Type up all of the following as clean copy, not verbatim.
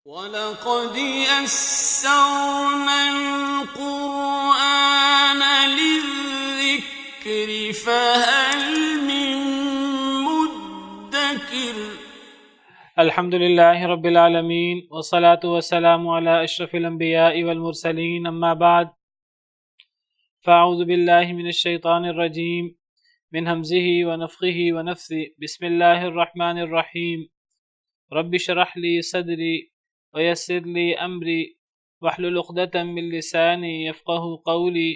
وَلَقَدْ يَسَّرْنَا الْقُرْآنَ لِلذِّكْرِ فَهَلْ مِن مُّدَّكِرٍ۔ الحمد للہ رب العالمین والصلاة والسلام علی اشرف الانبیاء والمرسلین، اما بعد فاعوذ باللہ من الشیطان الرجیم من ہمزہ ونفخہ ونفثہ۔ بسم اللہ الرحمن الرحیم۔ رب اشرح لی صدری ویسر لی امری واحلل عقدۃ من لسانی یفقہوا قولی۔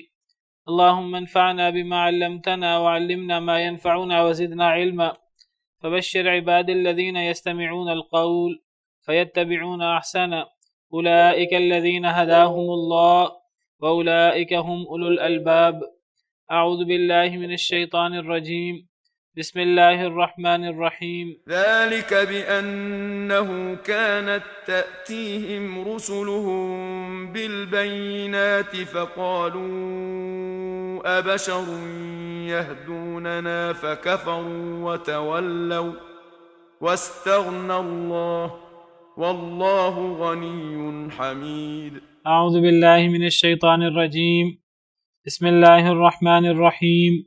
اللہم انفعنا بما علمتنا وعلمنا ما ينفعنا وزدنا علما۔ فبشر عباد الذين يستمعون القول فيتبعون أحسنه أولئك الذين هداهم الله وأولئك هم أولو الألباب۔ أعوذ بالله من الشيطان الرجيم، بسم الله الرحمن الرحيم۔ ذلك بأنه كانت تأتيهم رسلهم بالبينات فقالوا أبشر يهدوننا فكفروا وتولوا واستغنى الله والله غني حميد۔ أعوذ بالله من الشيطان الرجيم، بسم الله الرحمن الرحيم۔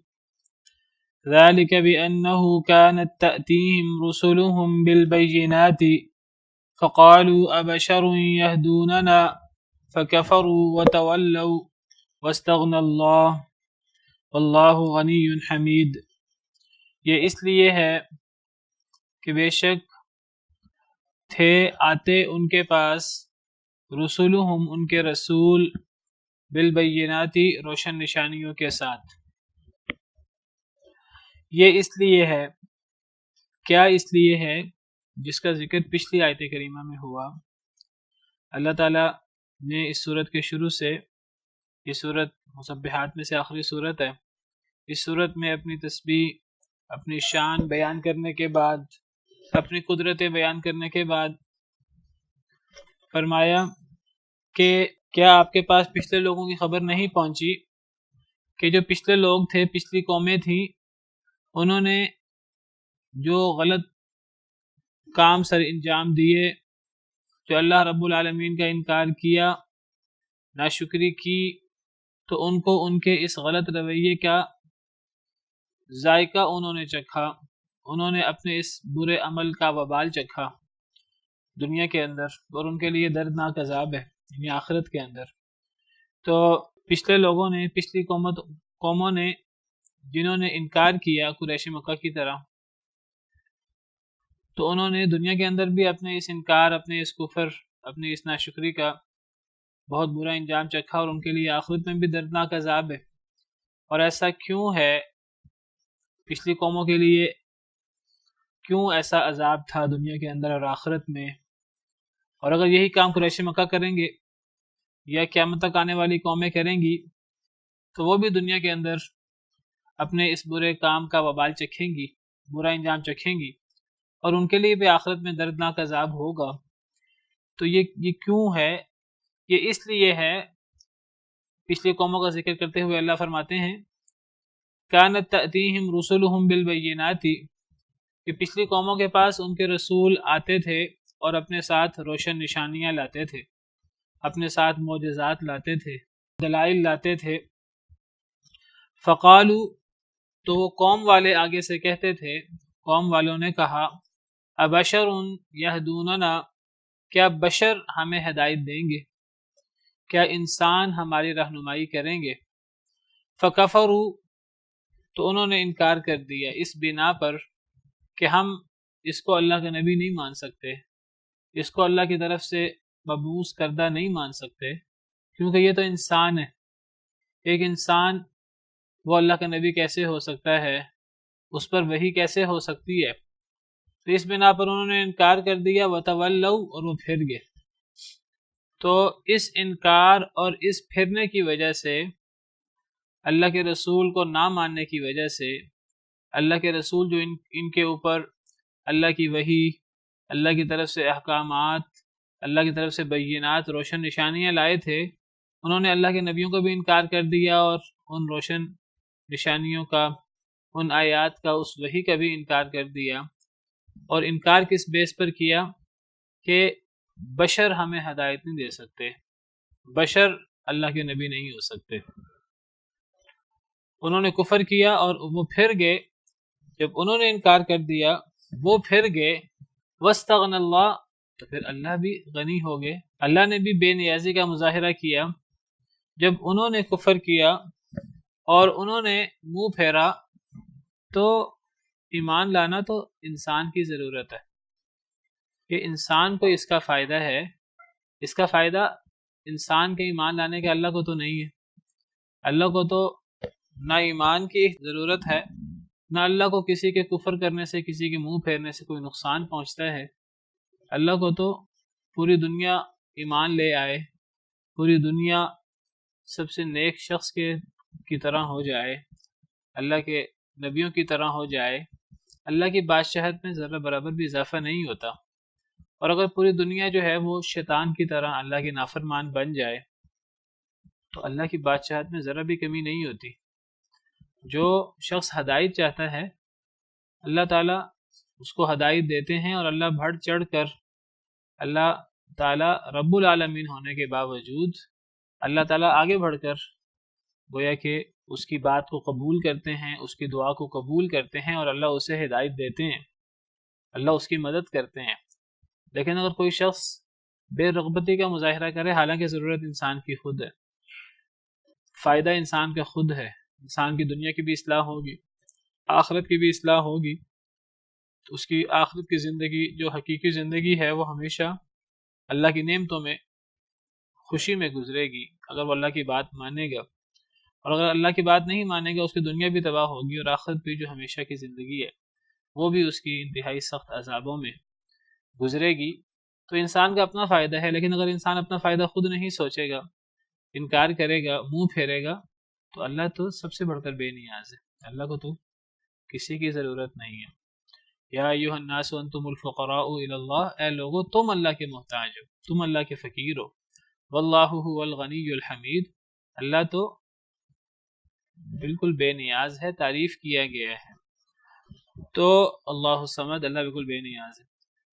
ذلك بأنه كانت تأتيهم رسلهم بالبينات فقالوا أبشر يهدوننا فكفروا وتولوا واستغنى الله واللہ غنی حمید۔ یہ اس لیے ہے کہ بے شک تھے آتے ان کے پاس رسولہم ان کے رسول بالبیناتی روشن نشانیوں کے ساتھ۔ یہ اس لیے ہے، کیا اس لیے ہے جس کا ذکر پچھلی آیت کریمہ میں ہوا۔ اللہ تعالیٰ نے اس صورت کے شروع سے، یہ صورت مسبحات میں سے آخری صورت ہے، اس صورت میں اپنی تسبیح، اپنی شان بیان کرنے کے بعد، اپنی قدرتیں بیان کرنے کے بعد فرمایا کہ کیا آپ کے پاس پچھلے لوگوں کی خبر نہیں پہنچی کہ جو پچھلے لوگ تھے، پچھلی قومیں تھیں، انہوں نے جو غلط کام سر انجام دیے، جو اللہ رب العالمین کا انکار کیا، ناشکری کی، تو ان کو ان کے اس غلط رویے کا ذائقہ انہوں نے چکھا، انہوں نے اپنے اس برے عمل کا وبال چکھا دنیا کے اندر، اور ان کے لیے دردناک عذاب ہے یعنی آخرت کے اندر۔ تو پچھلے لوگوں نے، پچھلی قوموں نے جنہوں نے انکار کیا قریش مکہ کی طرح، تو انہوں نے دنیا کے اندر بھی اپنے اس انکار، اپنے اس کفر، اپنی اس ناشکری کا بہت برا انجام چکھا، اور ان کے لیے آخرت میں بھی دردناک عذاب ہے۔ اور ایسا کیوں ہے، پچھلی قوموں کے لیے کیوں ایسا عذاب تھا دنیا کے اندر اور آخرت میں؟ اور اگر یہی کام قریش مکہ کریں گے یا قیامت تک آنے والی قومیں کریں گی تو وہ بھی دنیا کے اندر اپنے اس برے کام کا وبال چکھیں گی، برا انجام چکھیں گی، اور ان کے لیے بھی آخرت میں دردناک عذاب ہوگا۔ تو یہ کیوں ہے؟ یہ اس لیے ہے، پچھلی قوموں کا ذکر کرتے ہوئے اللہ فرماتے ہیں کانت تأتیہم رسلہم بالبینات، کہ پچھلی قوموں کے پاس ان کے رسول آتے تھے اور اپنے ساتھ روشن نشانیاں لاتے تھے، اپنے ساتھ معجزات لاتے تھے، دلائل لاتے تھے۔ فقالو، تو وہ قوم والے آگے سے کہتے تھے، قوم والوں نے کہا ابشر یہدوننا، کیا بشر ہمیں ہدایت دیں گے، کیا انسان ہماری رہنمائی کریں گے؟ فکفروا، تو انہوں نے انکار کر دیا اس بنا پر کہ ہم اس کو اللہ کا نبی نہیں مان سکتے، اس کو اللہ کی طرف سے مبعوث کردہ نہیں مان سکتے، کیونکہ یہ تو انسان ہے، ایک انسان وہ اللہ کا نبی کیسے ہو سکتا ہے، اس پر وحی کیسے ہو سکتی ہے؟ تو اس بنا پر انہوں نے انکار کر دیا، وتولوا، اور وہ پھر گئے۔ تو اس انکار اور اس پھرنے کی وجہ سے، اللہ کے رسول کو نہ ماننے کی وجہ سے، اللہ کے رسول جو ان کے اوپر اللہ کی وحی، اللہ کی طرف سے احکامات، اللہ کی طرف سے بینات، روشن نشانیاں لائے تھے، انہوں نے اللہ کے نبیوں کو بھی انکار کر دیا، اور ان روشن نشانیوں کا، ان آیات کا، اس وحی کا بھی انکار کر دیا۔ اور انکار کس بیس پر کیا کہ بشر ہمیں ہدایت نہیں دے سکتے، بشر اللہ کے نبی نہیں ہو سکتے۔ انہوں نے کفر کیا اور وہ پھر گئے، جب انہوں نے انکار کر دیا وہ پھر گئے، واستغنى اللہ، تو پھر اللہ بھی غنی ہو گئے، اللہ نے بھی بے نیازی کا مظاہرہ کیا۔ جب انہوں نے کفر کیا اور انہوں نے منہ پھیرا تو ایمان لانا تو انسان کی ضرورت ہے، کہ انسان کو اس کا فائدہ ہے، اس کا فائدہ انسان کے ایمان لانے کا اللہ کو تو نہیں ہے۔ اللہ کو تو نہ ایمان کی ضرورت ہے، نہ اللہ کو کسی کے کفر کرنے سے، کسی کے منہ پھیرنے سے کوئی نقصان پہنچتا ہے۔ اللہ کو تو پوری دنیا ایمان لے آئے، پوری دنیا سب سے نیک شخص کی طرح ہو جائے، اللہ کے نبیوں کی طرح ہو جائے، اللہ کی بادشاہت میں ذرہ برابر بھی اضافہ نہیں ہوتا۔ اور اگر پوری دنیا جو ہے وہ شیطان کی طرح اللہ کی نافرمان بن جائے تو اللہ کی بادشاہت میں ذرا بھی کمی نہیں ہوتی۔ جو شخص ہدایت چاہتا ہے اللہ تعالیٰ اس کو ہدایت دیتے ہیں، اور اللہ بڑھ چڑھ کر، اللہ تعالیٰ رب العالمین ہونے کے باوجود اللہ تعالیٰ آگے بڑھ کر گویا کہ اس کی بات کو قبول کرتے ہیں، اس کی دعا کو قبول کرتے ہیں، اور اللہ اسے ہدایت دیتے ہیں، اللہ اس کی مدد کرتے ہیں۔ لیکن اگر کوئی شخص بے رغبتی کا مظاہرہ کرے، حالانکہ ضرورت انسان کی خود ہے، فائدہ انسان کا خود ہے، انسان کی دنیا کی بھی اصلاح ہوگی، آخرت کی بھی اصلاح ہوگی، اس کی آخرت کی زندگی جو حقیقی زندگی ہے وہ ہمیشہ اللہ کی نعمتوں میں خوشی میں گزرے گی اگر وہ اللہ کی بات مانے گا۔ اور اگر اللہ کی بات نہیں مانے گا، اس کی دنیا بھی تباہ ہوگی، اور آخرت بھی جو ہمیشہ کی زندگی ہے وہ بھی اس کی انتہائی سخت عذابوں میں گزرے گی۔ تو انسان کا اپنا فائدہ ہے، لیکن اگر انسان اپنا فائدہ خود نہیں سوچے گا، انکار کرے گا، منہ پھیرے گا، تو اللہ تو سب سے بڑھ کر بے نیاز ہے، اللہ کو تو کسی کی ضرورت نہیں ہے۔ یا ایھا الناس انتم الفقراء الی اللہ، اے لوگو تم اللہ کے محتاج ہو، تم اللہ کے فقیر ہو، واللہ هو الغنی الحمید، اللہ تو بالکل بے نیاز ہے، تعریف کیا گیا ہے۔ تو اللہ الصمد، اللہ بالکل بے نیاز ہے۔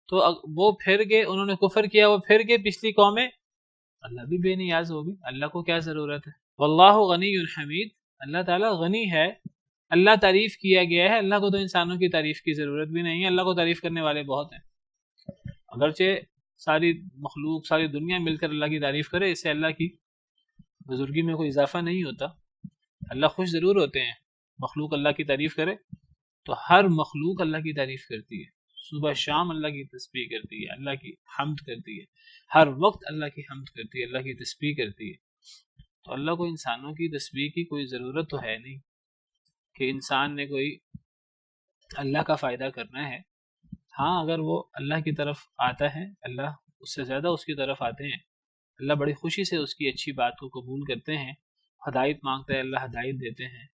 تو وہ پھر گئے، انہوں نے کفر کیا، وہ پھر گئے پچھلی قومیں، اللہ بھی بے نیاز ہوگی، اللہ کو کیا ضرورت ہے۔ واللہ غنی حمید، اللہ تعالیٰ غنی ہے، اللہ تعریف کیا گیا ہے، اللہ کو تو انسانوں کی تعریف کی ضرورت بھی نہیں ہے، اللہ کو تعریف کرنے والے بہت ہیں۔ اگرچہ ساری مخلوق، ساری دنیا مل کر اللہ کی تعریف کرے، اس سے اللہ کی بزرگی میں کوئی اضافہ نہیں ہوتا، اللہ خوش ضرور ہوتے ہیں۔ مخلوق اللہ کی تعریف کرے تو ہر مخلوق اللہ کی تعریف کرتی ہے، صبح شام اللہ کی تسبیح کرتی ہے، اللہ کی حمد کرتی ہے، ہر وقت اللہ کی حمد کرتی ہے، اللہ کی تسبیح کرتی ہے۔ تو اللہ کو انسانوں کی تسبیح کی کوئی ضرورت تو ہے نہیں کہ انسان نے کوئی اللہ کا فائدہ کرنا ہے۔ ہاں اگر وہ اللہ کی طرف آتا ہے، اللہ اس سے زیادہ اس کی طرف آتے ہیں، اللہ بڑی خوشی سے اس کی اچھی بات کو قبول کرتے ہیں، ہدایت مانگتا ہے اللہ ہدایت دیتے ہیں،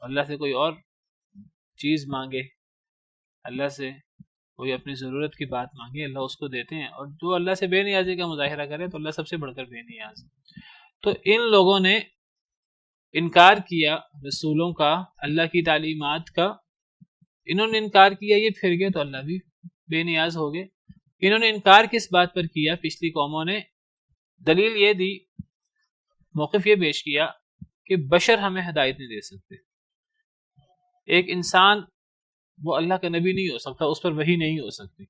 اللہ سے کوئی اور چیز مانگے، اللہ سے کوئی اپنی ضرورت کی بات مانگے، اللہ اس کو دیتے ہیں، اور جو اللہ سے بے نیازی کا مظاہرہ کرے تو اللہ سب سے بڑھ کر بے نیاز ہے۔ تو ان لوگوں نے انکار کیا رسولوں کا، اللہ کی تعلیمات کا، انہوں نے انکار کیا، یہ پھر گئے تو اللہ بھی بے نیاز ہو گئے۔ انہوں نے انکار کس بات پر کیا؟ پچھلی قوموں نے دلیل یہ دی، موقف یہ پیش کیا کہ بشر ہمیں ہدایت نہیں دے سکتے، ایک انسان وہ اللہ کا نبی نہیں ہو سکتا، اس پر وحی نہیں ہو سکتی۔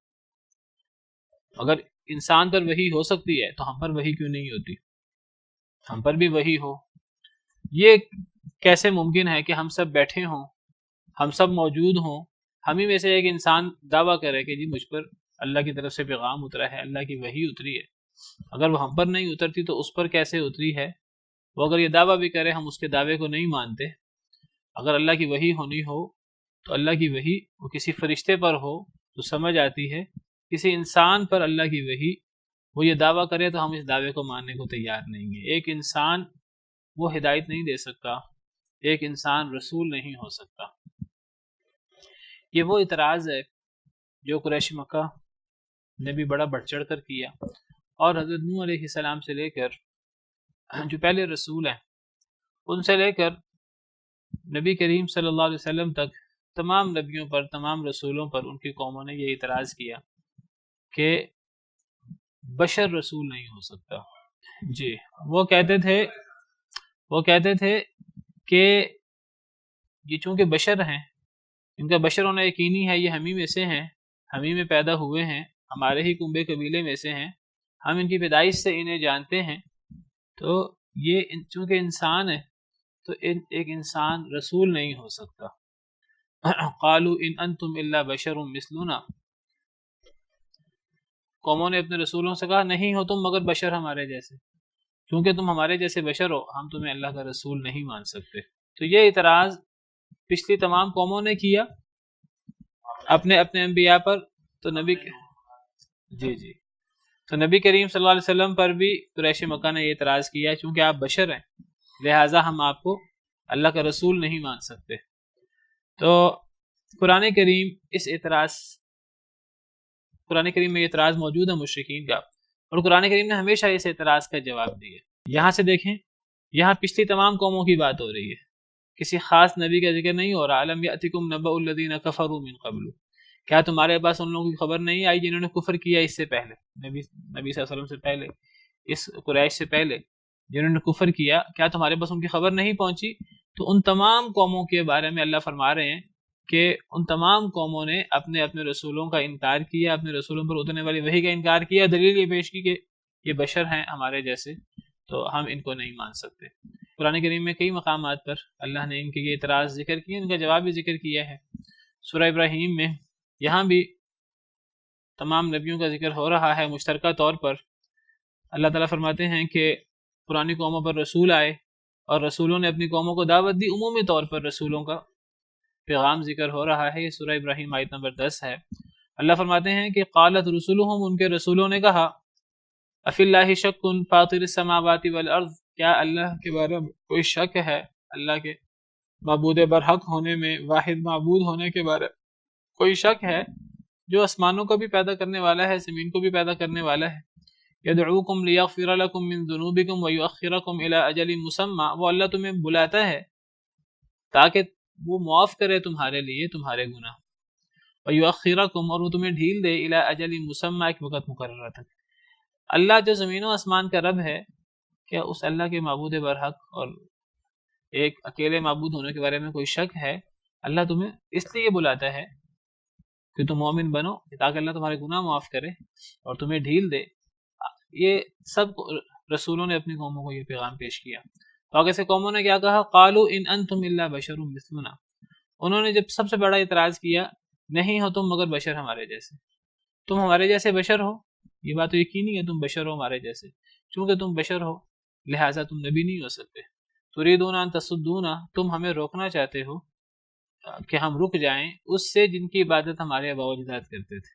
اگر انسان پر وحی ہو سکتی ہے تو ہم پر وحی کیوں نہیں ہوتی؟ ہم پر بھی وحی ہو، یہ کیسے ممکن ہے کہ ہم سب بیٹھے ہوں، ہم سب موجود ہوں، ہم ہی میں سے ایک انسان دعویٰ کرے کہ جی مجھ پر اللہ کی طرف سے پیغام اترا ہے، اللہ کی وحی اتری ہے۔ اگر وہ ہم پر نہیں اترتی تو اس پر کیسے اتری ہے؟ وہ اگر یہ دعویٰ بھی کرے، ہم اس کے دعوے کو نہیں مانتے۔ اگر اللہ کی وحی ہونی ہو تو اللہ کی وحی وہ کسی فرشتے پر ہو تو سمجھ آتی ہے، کسی انسان پر اللہ کی وحی وہ یہ دعویٰ کرے تو ہم اس دعوے کو ماننے کو تیار نہیں ہیں۔ ایک انسان وہ ہدایت نہیں دے سکتا، ایک انسان رسول نہیں ہو سکتا۔ یہ وہ اعتراض ہے جو قریش مکہ نے بھی بڑا بڑھ چڑھ کر کیا، اور حضرت نوح علیہ السلام سے لے کر جو پہلے رسول ہیں ان سے لے کر نبی کریم صلی اللہ علیہ وسلم تک تمام نبیوں پر، تمام رسولوں پر ان کی قوموں نے یہ اعتراض کیا کہ بشر رسول نہیں ہو سکتا. جی وہ کہتے تھے کہ یہ چونکہ بشر ہیں، ان کا بشر ہونا یقینی ہے، یہ ہمیں میں سے ہیں، ہمیں میں پیدا ہوئے ہیں، ہمارے ہی کنبے قبیلے میں سے ہیں، ہم ان کی پیدائش سے انہیں جانتے ہیں، تو یہ چونکہ انسان ہے تو ایک انسان رسول نہیں ہو سکتا. قالوا ان انتم الا بشر مثلنا، قوموں نے اپنے رسولوں سے کہا نہیں ہو تم مگر بشر ہمارے جیسے، کیونکہ تم ہمارے جیسے بشر ہو ہم تمہیں اللہ کا رسول نہیں مان سکتے. تو یہ اعتراض پچھلی تمام قوموں نے کیا اپنے انبیاء پر، تو تو نبی کریم صلی اللہ علیہ وسلم پر بھی قریش مکہ نے یہ اعتراض کیا چونکہ آپ بشر ہیں لہٰذا ہم آپ کو اللہ کا رسول نہیں مان سکتے. تو قرآن کریم میں یہ اعتراض موجود ہے مشرکین کا، اور قرآن کریم نے ہمیشہ اس اعتراض کا جواب دیا. یہاں سے دیکھیں، یہاں پچھلی تمام قوموں کی بات ہو رہی ہے، کسی خاص نبی کا ذکر نہیں ہو رہا. الم یأتکم نبأ الذین کفروا من قبل، کیا تمہارے پاس ان لوگوں کی خبر نہیں آئی جنہوں نے کفر کیا اس سے پہلے، نبی صلی اللہ علیہ وسلم سے پہلے، اس قریش سے پہلے جنہوں نے کفر کیا، کیا تمہارے پاس ان کی خبر نہیں پہنچی؟ تو ان تمام قوموں کے بارے میں اللہ فرما رہے ہیں کہ ان تمام قوموں نے اپنے رسولوں کا انکار کیا، اپنے رسولوں پر اترنے والی وحی کا انکار کیا، دلیل یہ پیش کی کہ یہ بشر ہیں ہمارے جیسے، تو ہم ان کو نہیں مان سکتے. قرآن کریم میں کئی مقامات پر اللہ نے ان کے یہ اعتراض ذکر کیے، ان کا جواب بھی ذکر کیا ہے. سورہ ابراہیم میں یہاں بھی تمام نبیوں کا ذکر ہو رہا ہے مشترکہ طور پر. اللہ تعالیٰ فرماتے ہیں کہ پرانی قوموں پر رسول آئے اور رسولوں نے اپنی قوموں کو دعوت دی، عمومی طور پر رسولوں کا پیغام ذکر ہو رہا ہے. یہ سورہ ابراہیم آیت نمبر 10 ہے. اللہ فرماتے ہیں کہ قالت رسولہم، ان کے رسولوں نے کہا، افی اللہ شک فاطر السماوات والارض، کیا اللہ کے بارے میں کوئی شک ہے، اللہ کے معبود برحق ہونے میں، واحد معبود ہونے کے بارے میں کوئی شک ہے، جو آسمانوں کو بھی پیدا کرنے والا ہے، زمین کو بھی پیدا کرنے والا ہے. یدعوکم لیغفر لکم من ذنوبکم ویؤخرکم الی اجل مسمی، وہ اللہ تمہیں بلاتا ہے تاکہ وہ معاف کرے تمہارے لیے تمہارے گناہ، ویؤخرکم، اور وہ تمہیں ڈھیل دے، الی اجل مسمی، ایک وقت مقررہ تک. اللہ جو زمین و آسمان کا رب ہے، کیا اس اللہ کے معبود برحق اور ایک اکیلے معبود ہونے کے بارے میں کوئی شک ہے؟ اللہ تمہیں اس لیے بلاتا ہے کہ تم مومن بنو تاکہ اللہ تمہارے گناہ معاف کرے اور تمہیں ڈھیل دے. یہ سب رسولوں نے اپنی قوموں کو یہ پیغام پیش کیا. تو آگے سے قوموں نے کیا کہا، قالوا ان انتم الا بشر مثلنا، انہوں نے جب سب سے بڑا اعتراض کیا، نہیں ہو تم مگر بشر ہمارے جیسے، تم ہمارے جیسے بشر ہو، یہ بات تو یقینی ہے تم بشر ہو ہمارے جیسے، چونکہ تم بشر ہو لہٰذا تم نبی نہیں ہو سکتے. تريدون ان تصدونا، تم ہمیں روکنا چاہتے ہو کہ ہم رک جائیں اس سے جن کی عبادت ہمارے آباء و اجداد کرتے تھے.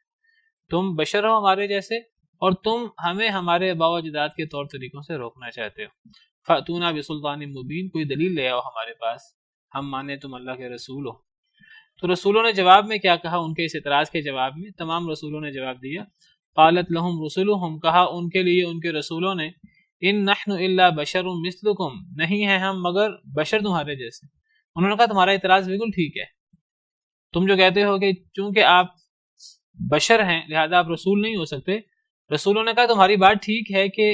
تم بشر ہو ہمارے جیسے اور تم ہمیں ہمارے آباء و اجداد کے طور طریقوں سے روکنا چاہتے ہو. فاتونا بسلطان مبین، کوئی دلیل لے آؤ ہمارے پاس، ہم مانے تم اللہ کے رسول ہو. تو رسولوں نے جواب میں کیا کہا، ان کے اس اعتراض کے جواب میں تمام رسولوں نے جواب دیا، قالت لهم رسلهم، کہا ان کے لیے ان کے رسولوں نے، ان نحن الا بشر مثلکم، نہیں ہیں ہم مگر بشر تمہارے جیسے. انہوں نے کہا تمہارا اعتراض بالکل ٹھیک ہے، تم جو کہتے ہو کہ چونکہ آپ بشر ہیں لہذا آپ رسول نہیں ہو سکتے. رسولوں نے کہا تمہاری بات ٹھیک ہے کہ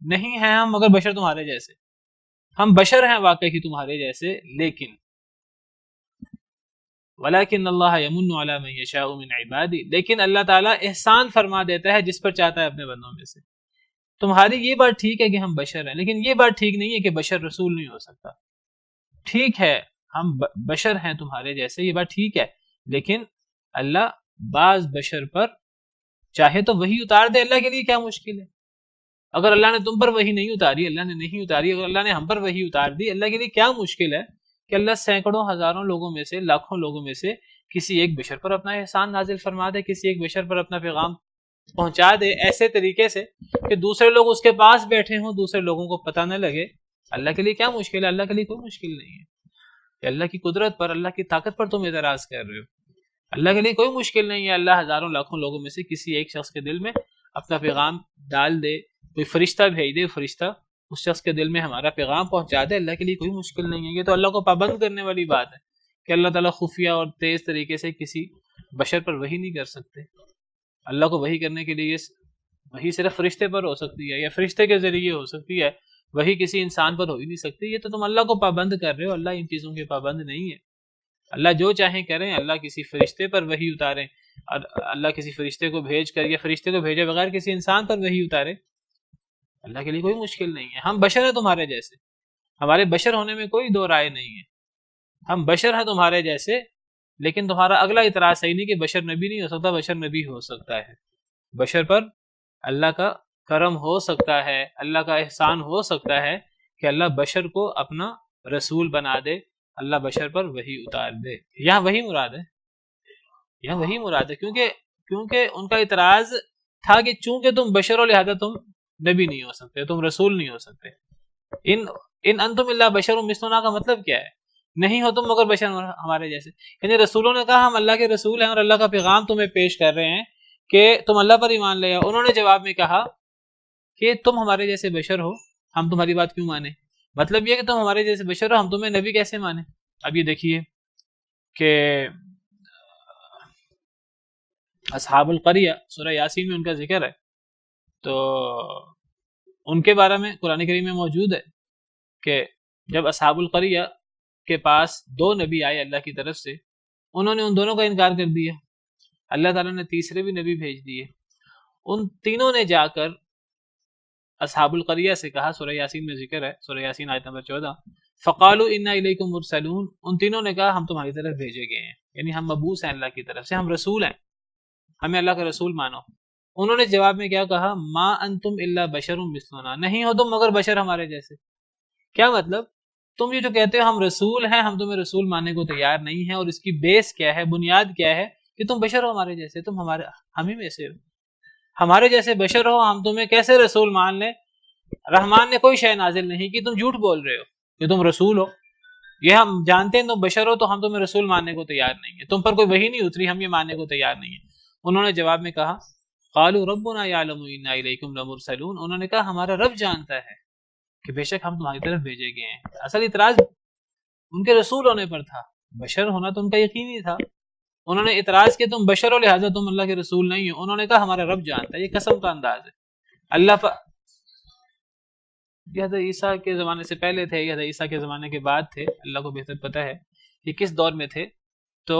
نہیں ہیں ہم مگر بشر تمہارے جیسے، ہم بشر ہیں واقعی کی تمہارے جیسے، لیکن ولیکن اللہ یمن علی من یشاء من عبادی، لیکن اللہ تعالیٰ احسان فرما دیتا ہے جس پر چاہتا ہے اپنے بندوں میں سے. تمہاری یہ بات ٹھیک ہے کہ ہم بشر ہیں، لیکن یہ بات ٹھیک نہیں ہے کہ بشر رسول نہیں ہو سکتا. ٹھیک ہے ہم بشر ہیں تمہارے جیسے، یہ بات ٹھیک ہے، لیکن اللہ بعض بشر پر چاہے تو وہی اتار دے، اللہ کے لیے کیا مشکل ہے. اگر اللہ نے تم پر وہی نہیں اتاری، اللہ نے نہیں اتاری، اگر اللہ نے ہم پر وہی اتار دی، اللہ کے لیے کیا مشکل ہے کہ اللہ سینکڑوں ہزاروں لوگوں میں سے، لاکھوں لوگوں میں سے کسی ایک بشر پر اپنا احسان نازل فرما دے، کسی ایک بشر پر اپنا پیغام پہنچا دے ایسے طریقے سے کہ دوسرے لوگ اس کے پاس بیٹھے ہوں، دوسرے لوگوں کو پتہ نہ لگے. اللہ کے لیے کیا مشکل ہے؟ اللہ کے لیے کوئی مشکل نہیں ہے. کہ اللہ کی قدرت پر، اللہ کی طاقت پر تم اعتراض کر رہے ہو. اللہ کے لیے کوئی مشکل نہیں ہے. اللہ ہزاروں لاکھوں لوگوں میں سے کسی ایک شخص کے دل میں اپنا پیغام ڈال دے، کوئی فرشتہ بھیج دے، فرشتہ اس شخص کے دل میں ہمارا پیغام پہنچا دے، اللہ کے لیے کوئی مشکل نہیں ہے. یہ تو اللہ کو پابند کرنے والی بات ہے کہ اللہ تعالیٰ خفیہ اور تیز طریقے سے کسی بشر پر وحی نہیں کر سکتے. اللہ کو وحی کرنے کے لیے وہی صرف فرشتے پر ہو سکتی ہے یا فرشتے کے ذریعے ہو سکتی ہے، وہی کسی انسان پر ہو ہی نہیں سکتی۔ یہ تو تم اللہ کو پابند کر رہے ہو، اللہ ان چیزوں کے پابند نہیں ہے۔ اللہ جو چاہیں کریں، اللہ کسی فرشتے پر وحی اتاریں، اور اللہ کسی فرشتے کو بھیج کر یا فرشتے کو بھیجے بغیر کسی انسان پر وحی اتارے، اللہ کے لیے کوئی مشکل نہیں ہے۔ ہم بشر ہیں تمہارے جیسے، ہمارے بشر ہونے میں کوئی دو رائے نہیں ہے، ہم بشر ہیں تمہارے جیسے، لیکن تمہارا اگلا اعتراض صحیح نہیں کہ بشر نبی نہیں ہو سکتا، بشر نبی ہو سکتا ہے۔ بشر پر اللہ کا کرم ہو سکتا ہے، اللہ کا احسان ہو سکتا ہے کہ اللہ بشر کو اپنا رسول بنا دے، اللہ بشر پر وحی اتار دے۔ یہاں وہی مراد ہے، یہاں وہی مراد ہے، کیونکہ ان کا اعتراض تھا کہ چونکہ تم بشر ہو لہذا تم نبی نہیں ہو سکتے، تم رسول نہیں ہو سکتے۔ ان انتم الا بشر مثلنا کا مطلب کیا ہے؟ نہیں ہو تم مگر بشر ہمارے جیسے، یعنی رسولوں نے کہا ہم اللہ کے رسول ہیں اور اللہ کا پیغام تمہیں پیش کر رہے ہیں کہ تم اللہ پر ایمان لے آؤ۔ انہوں نے جواب میں کہا کہ تم ہمارے جیسے بشر ہو، ہم تمہاری بات کیوں مانیں؟ مطلب یہ کہ تم ہمارے جیسے بشر ہو، ہم تمہیں نبی کیسے مانیں؟ اب یہ دیکھیے کہ اصحاب القریہ سورہ یاسین میں ان کا ذکر ہے، تو ان کے بارے میں قرآن کریم میں موجود ہے کہ جب اصحاب القریہ کے پاس دو نبی آئے اللہ کی طرف سے، انہوں نے ان دونوں کا انکار کر دیا، اللہ تعالیٰ نے تیسرے بھی نبی بھیج دیے۔ ان تینوں نے جا کر اصحاب القریہ سے کہا، سورہ یاسین میں ذکر ہے، سورہ یاسین آیت نمبر 14، فقالوا انا الیکم مرسلون، ان تینوں نے کہا ہم تمہاری طرف بھیجے گئے ہیں، یعنی ہم مبعوث ہیں اللہ کی طرف سے، ہم رسول ہیں، ہمیں اللہ کا رسول مانو۔ انہوں نے جواب میں کیا کہا؟ ما انتم الا بشر مثلنا، نہیں ہو تم مگر بشر ہمارے جیسے۔ کیا مطلب؟ تم یہ جو کہتے ہو ہم رسول ہیں، ہم تمہیں رسول ماننے کو تیار نہیں ہیں، اور اس کی بیس کیا ہے، بنیاد کیا ہے کہ تم بشر ہو ہمارے جیسے، تم ہم ہی میں سے ہو، ہمارے جیسے بشر ہو، ہم تمہیں کیسے رسول مان لیں؟ رحمان نے کوئی شے نازل نہیں کی، تم جھوٹ بول رہے ہو کہ تم رسول ہو، یہ ہم جانتے ہیں تم بشر ہو، تو ہم تمہیں رسول ماننے کو تیار نہیں ہے، تم پر کوئی وحی نہیں اتری، ہم یہ ماننے کو تیار نہیں ہے۔ انہوں نے جواب میں کہا قالوا ربنا يعلم انا الیکم لمرسلون، انہوں نے کہا ہمارا رب جانتا ہے کہ بے شک ہم تمہاری طرف بھیجے گئے ہیں۔ اصل اعتراض ان کے رسول ہونے پر تھا، بشر ہونا تو ان کا یقینی تھا۔ انہوں نے اعتراض کیا تم بشر ہو لہذا تم اللہ کے رسول نہیں ہو، انہوں نے کہا ہمارا رب جانتا ہے، یہ قسم کا انداز ہے۔ اللہ یہ حضرت عیسیٰ کے زمانے سے پہلے تھے، یہ حضرت عیسیٰ کے زمانے کے بعد تھے، اللہ کو بہتر پتہ ہے کہ کس دور میں تھے۔ تو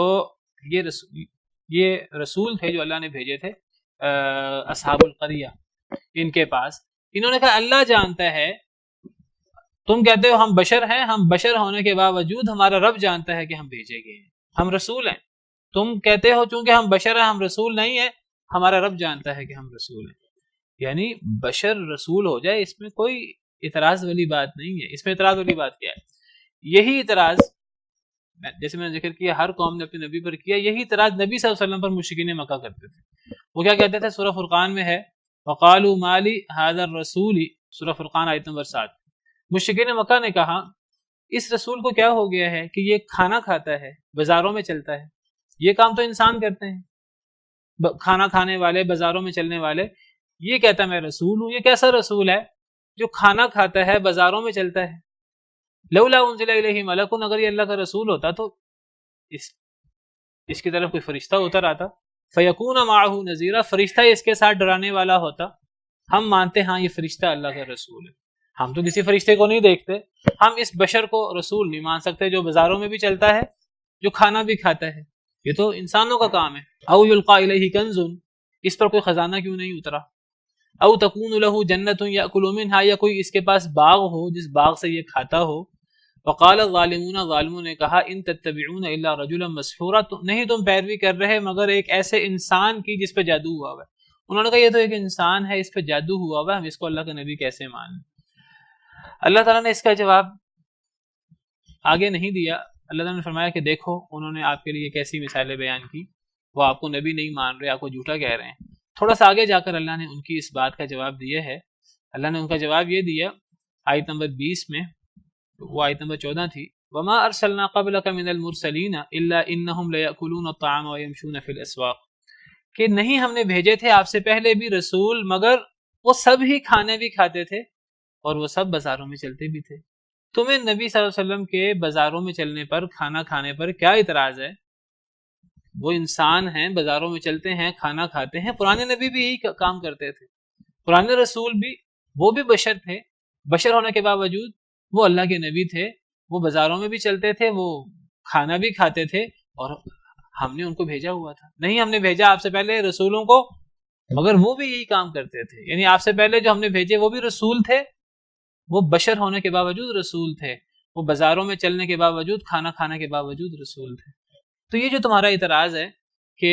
یہ رسول تھے جو اللہ نے بھیجے تھے اصحاب القریہ ان کے پاس۔ انہوں نے کہا اللہ جانتا ہے، تم کہتے ہو ہم بشر ہیں، ہم بشر ہونے کے باوجود ہمارا رب جانتا ہے کہ ہم بھیجے گئے ہیں، ہم رسول ہیں۔ تم کہتے ہو چونکہ ہم بشر ہیں ہم رسول نہیں ہیں، ہمارا رب جانتا ہے کہ ہم رسول ہیں۔ یعنی بشر رسول ہو جائے اس میں کوئی اعتراض والی بات نہیں ہے۔ اس میں اعتراض والی بات کیا ہے؟ یہی اعتراض جیسے میں نے ذکر کیا ہر قوم نے اپنے نبی پر کیا، یہی اعتراض نبی صلی اللہ علیہ وسلم پر مشرکین مکہ کرتے تھے۔ وہ کیا کہتے تھے؟ سورہ فرقان میں ہے وقالوا ما لی ھذا الرسول، سورہ فرقان آیت نمبر 7۔ مشرکین مکہ نے کہا اس رسول کو کیا ہو گیا ہے کہ یہ کھانا کھاتا ہے، بازاروں میں چلتا ہے، یہ کام تو انسان کرتے ہیں، کھانا کھانے والے، بازاروں میں چلنے والے، یہ کہتا ہے میں رسول ہوں۔ یہ کیسا رسول ہے جو کھانا کھاتا ہے، بازاروں میں چلتا ہے؟ لولا انزل الیہ ملک، اگر یہ اللہ کا رسول ہوتا تو اس کی طرف کوئی فرشتہ اتر آتا، فیکون معہ نذیرا، فرشتہ اس کے ساتھ ڈرانے والا ہوتا۔ ہم مانتے ہاں یہ فرشتہ اللہ کا رسول ہے، ہم تو کسی فرشتے کو نہیں دیکھتے، ہم اس بشر کو رسول نہیں مان سکتے جو بازاروں میں بھی چلتا ہے، جو کھانا بھی کھاتا ہے، یہ تو انسانوں کا کام ہے۔ او یلقى الیہ کنز، اس پر کوئی خزانہ کیوں نہیں اترا؟ او تکون له جنت یاکل منها، یا کوئی اس کے پاس باغ ہو جس باغ سے یہ کھاتا ہو۔ وقال الظالمون، ظالموں نے کہا ان تتبعون الا رجلا مسحورا، نہیں تم پیروی کر رہے مگر ایک ایسے انسان کی جس پہ جادو ہوا ہوا ہے۔ انہوں نے کہا یہ تو ایک انسان ہے، اس پہ جادو ہوا ہوا ہے، ہم اس کو اللہ کا نبی کیسے مان لیں؟ اللہ تعالیٰ نے اس کا جواب آگے نہیں دیا۔ اللہ تعالیٰ نے فرمایا کہ دیکھو انہوں نے آپ کے لیے کیسی مثالیں بیان کی، وہ آپ کو نبی نہیں مان رہے، آپ کو جھوٹا کہہ رہے ہیں۔ تھوڑا سا آگے جا کر اللہ نے ان کی اس بات کا جواب دیا ہے۔ اللہ نے ان کا جواب یہ دیا آیت نمبر 20 میں، وہ آیت نمبر 14 تھی، وما ارسلنا قبلک من المرسلین الا انہم لیأکلون الطعام ویمشون فی الاسواق، کہ نہیں ہم نے بھیجے تھے آپ سے پہلے بھی رسول مگر وہ سب ہی کھانے بھی کھاتے تھے اور وہ سب بازاروں میں چلتے بھی تھے۔ تمہیں نبی صلی اللہ علیہ وسلم کے بازاروں میں چلنے پر، کھانا کھانے پر کیا اعتراض ہے؟ وہ انسان ہیں، بازاروں میں چلتے ہیں، کھانا کھاتے ہیں، پرانے نبی بھی یہی کام کرتے تھے۔ پرانے رسول بھی وہ بھی بشر تھے، بشر ہونے کے باوجود وہ اللہ کے نبی تھے، وہ بازاروں میں بھی چلتے تھے، وہ کھانا بھی کھاتے تھے، اور ہم نے ان کو بھیجا ہوا تھا. نہیں ہم نے بھیجا آپ سے پہلے رسولوں کو، مگر وہ بھی یہی کام کرتے تھے. یعنی آپ سے پہلے جو ہم نے بھیجے وہ بھی رسول تھے، وہ بشر ہونے کے باوجود رسول تھے، وہ بازاروں میں چلنے کے باوجود، کھانا کھانے کے باوجود رسول تھے. تو یہ جو تمہارا اعتراض ہے کہ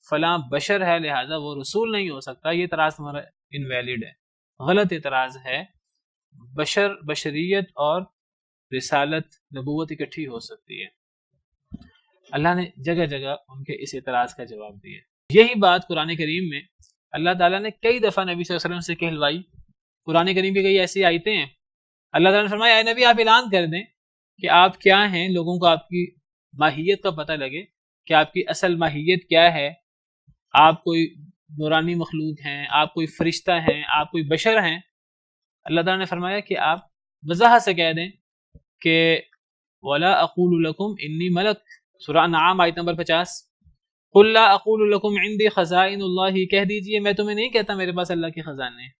فلاں بشر ہے لہٰذا وہ رسول نہیں ہو سکتا، یہ اعتراض تمہارا انویلڈ ہے، غلط اعتراض ہے. بشریت اور رسالت نبوت اکٹھی ہو سکتی ہے. اللہ نے جگہ جگہ ان کے اس اعتراض کا جواب دیا. یہی بات قرآن کریم میں اللہ تعالیٰ نے کئی دفعہ نبی صلی اللہ علیہ وسلم سے کہلوائی. قرآن کریم کی کئی ایسی آیتیں ہیں، اللہ تعالیٰ نے فرمایا اے نبی آپ اعلان کر دیں کہ آپ کیا ہیں، لوگوں کو آپ کی ماہیت کا پتہ لگے کہ آپ کی اصل ماہیت کیا ہے. آپ کوئی نورانی مخلوق ہیں، آپ کوئی فرشتہ ہیں، آپ کوئی بشر ہیں. اللہ تعالیٰ نے فرمایا کہ آپ وضاحت سے کہہ دیں کہ وَلَا أَقُولُ لَكُمْ إِنِّي مَلَكٌ، سورہ انعام آیت نمبر 50. قُلْ لَا أَقُولُ لَكُمْ عِنْدِي خَزَائِنُ اللَّهِ، کہہ دیجئے میں تمہیں نہیں کہتا میرے پاس اللہ کے خزانے ہیں.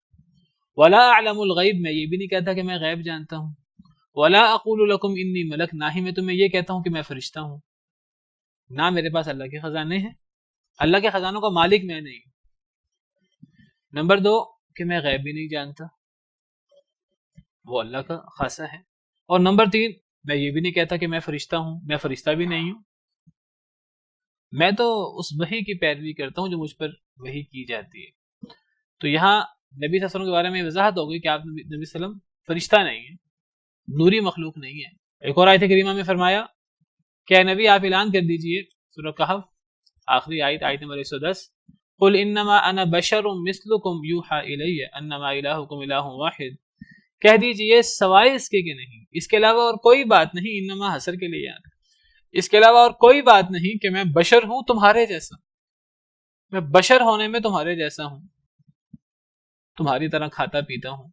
وَلَا أَعْلَمُ الْغَيْبَ، میں یہ بھی نہیں کہتا کہ میں غیب جانتا ہوں. وَلَا أَقُولُ لَكُمْ إِنِّي مَلَكٌ، نہ ہی میں تمہیں یہ کہتا ہوں کہ میں فرشتہ ہوں. نہ میرے پاس اللہ کے خزانے ہیں، اللہ کے خزانوں کا مالک میں نہیں ہوں. نمبر 2 کہ میں غیب بھی نہیں جانتا، وہ اللہ کا خاصہ ہے. اور نمبر 3 میں یہ بھی نہیں کہتا کہ میں فرشتہ ہوں، میں فرشتہ بھی نہیں ہوں. میں تو اس وحی کی پیروی کرتا ہوں جو مجھ پر وحی کی جاتی ہے. تو یہاں نبی صلی اللہ علیہ وسلم کے بارے میں وضاحت ہو گئی کہ آپ نبی صلی اللہ علیہ وسلم فرشتہ نہیں ہیں، نوری مخلوق نہیں ہے. ایک اور آیت کریمہ میں فرمایا کہ اے نبی آپ اعلان کر دیجئے، سورہ کہف آخری آیت نمبر 110، قل انما انا بشر مثلکم یوحى الی انما الہکم الہ واحد، کہہ دیجئے سوائے اس کے کہ نہیں، اس کے علاوہ اور کوئی بات نہیں. انما حسر کے لیے آتا، اس کے علاوہ اور کوئی بات نہیں کہ میں بشر ہوں تمہارے جیسا، میں بشر ہونے میں تمہارے جیسا ہوں، تمہاری طرح کھاتا پیتا ہوں،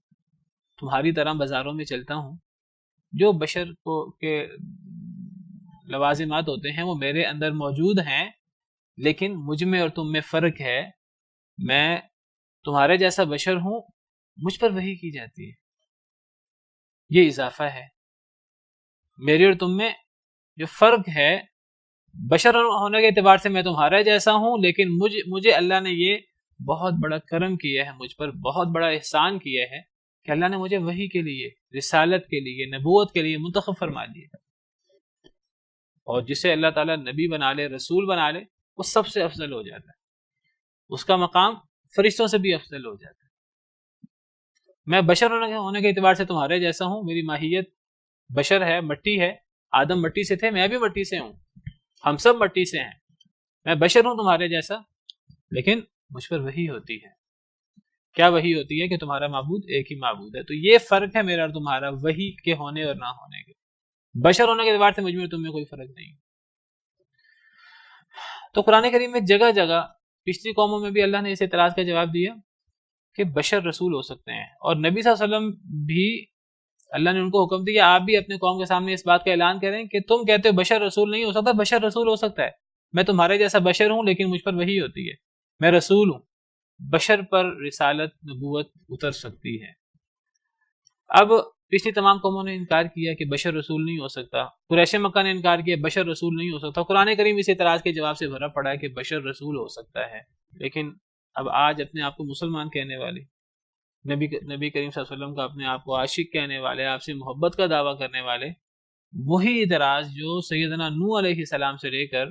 تمہاری طرح بازاروں میں چلتا ہوں. جو بشر کو کے لوازمات ہوتے ہیں وہ میرے اندر موجود ہیں، لیکن مجھ میں اور تم میں فرق ہے. میں تمہارے جیسا بشر ہوں، مجھ پر وحی کی جاتی ہے، یہ اضافہ ہے. میرے اور تم میں جو فرق ہے بشر ہونے کے اعتبار سے میں تمہارے جیسا ہوں، لیکن مجھے اللہ نے یہ بہت بڑا کرم کیا ہے، مجھ پر بہت بڑا احسان کیا ہے کہ اللہ نے مجھے وحی کے لیے، رسالت کے لیے، نبوت کے لیے منتخب فرما دیا. اور جسے اللہ تعالیٰ نبی بنا لے، رسول بنا لے، وہ سب سے افضل ہو جاتا ہے، اس کا مقام فرشتوں سے بھی افضل ہو جاتا ہے. میں بشر ہونے کے اعتبار سے تمہارے جیسا ہوں، میری ماہیت بشر ہے، مٹی ہے. آدم مٹی سے تھے، میں بھی مٹی سے ہوں، ہم سب مٹی سے ہیں. میں بشر ہوں تمہارے جیسا، لیکن مجھ پر وحی ہوتی ہے. کیا وحی ہوتی ہے؟ کہ تمہارا معبود ایک ہی معبود ہے. تو یہ فرق ہے میرا اور تمہارا، وحی کے ہونے اور نہ ہونے کے. بشر ہونے کے اعتبار سے مجھ میں تم میں کوئی فرق نہیں. تو قرآن کریم میں جگہ جگہ پچھلی قوموں میں بھی اللہ نے اس اعتراض کا جواب دیا کہ بشر رسول ہو سکتے ہیں. اور نبی صلی اللہ علیہ وسلم بھی اللہ نے ان کو حکم دیا آپ بھی اپنے قوم کے سامنے اس بات کا اعلان کریں کہ تم کہتے ہو بشر رسول نہیں ہو سکتا، بشر رسول ہو سکتا ہے. میں تمہارے جیسا بشر ہوں، لیکن مجھ پر وحی ہوتی ہے، میں رسول ہوں. بشر پر رسالت، نبوت اتر سکتی ہے. اب پچھلی تمام قوموں نے انکار کیا کہ بشر رسول نہیں ہو سکتا. قریش مکہ نے انکار کیا بشر رسول نہیں ہو سکتا. قرآن کریم اس اعتراض کے جواب سے بھرا پڑا ہے کہ بشر رسول ہو سکتا ہے. لیکن اب آج اپنے آپ کو مسلمان کہنے والے، نبی کریم صلی اللہ علیہ وسلم کا اپنے آپ کو عاشق کہنے والے، آپ سے محبت کا دعویٰ کرنے والے، وہی اعتراض جو سیدنا نوح علیہ السلام سے لے کر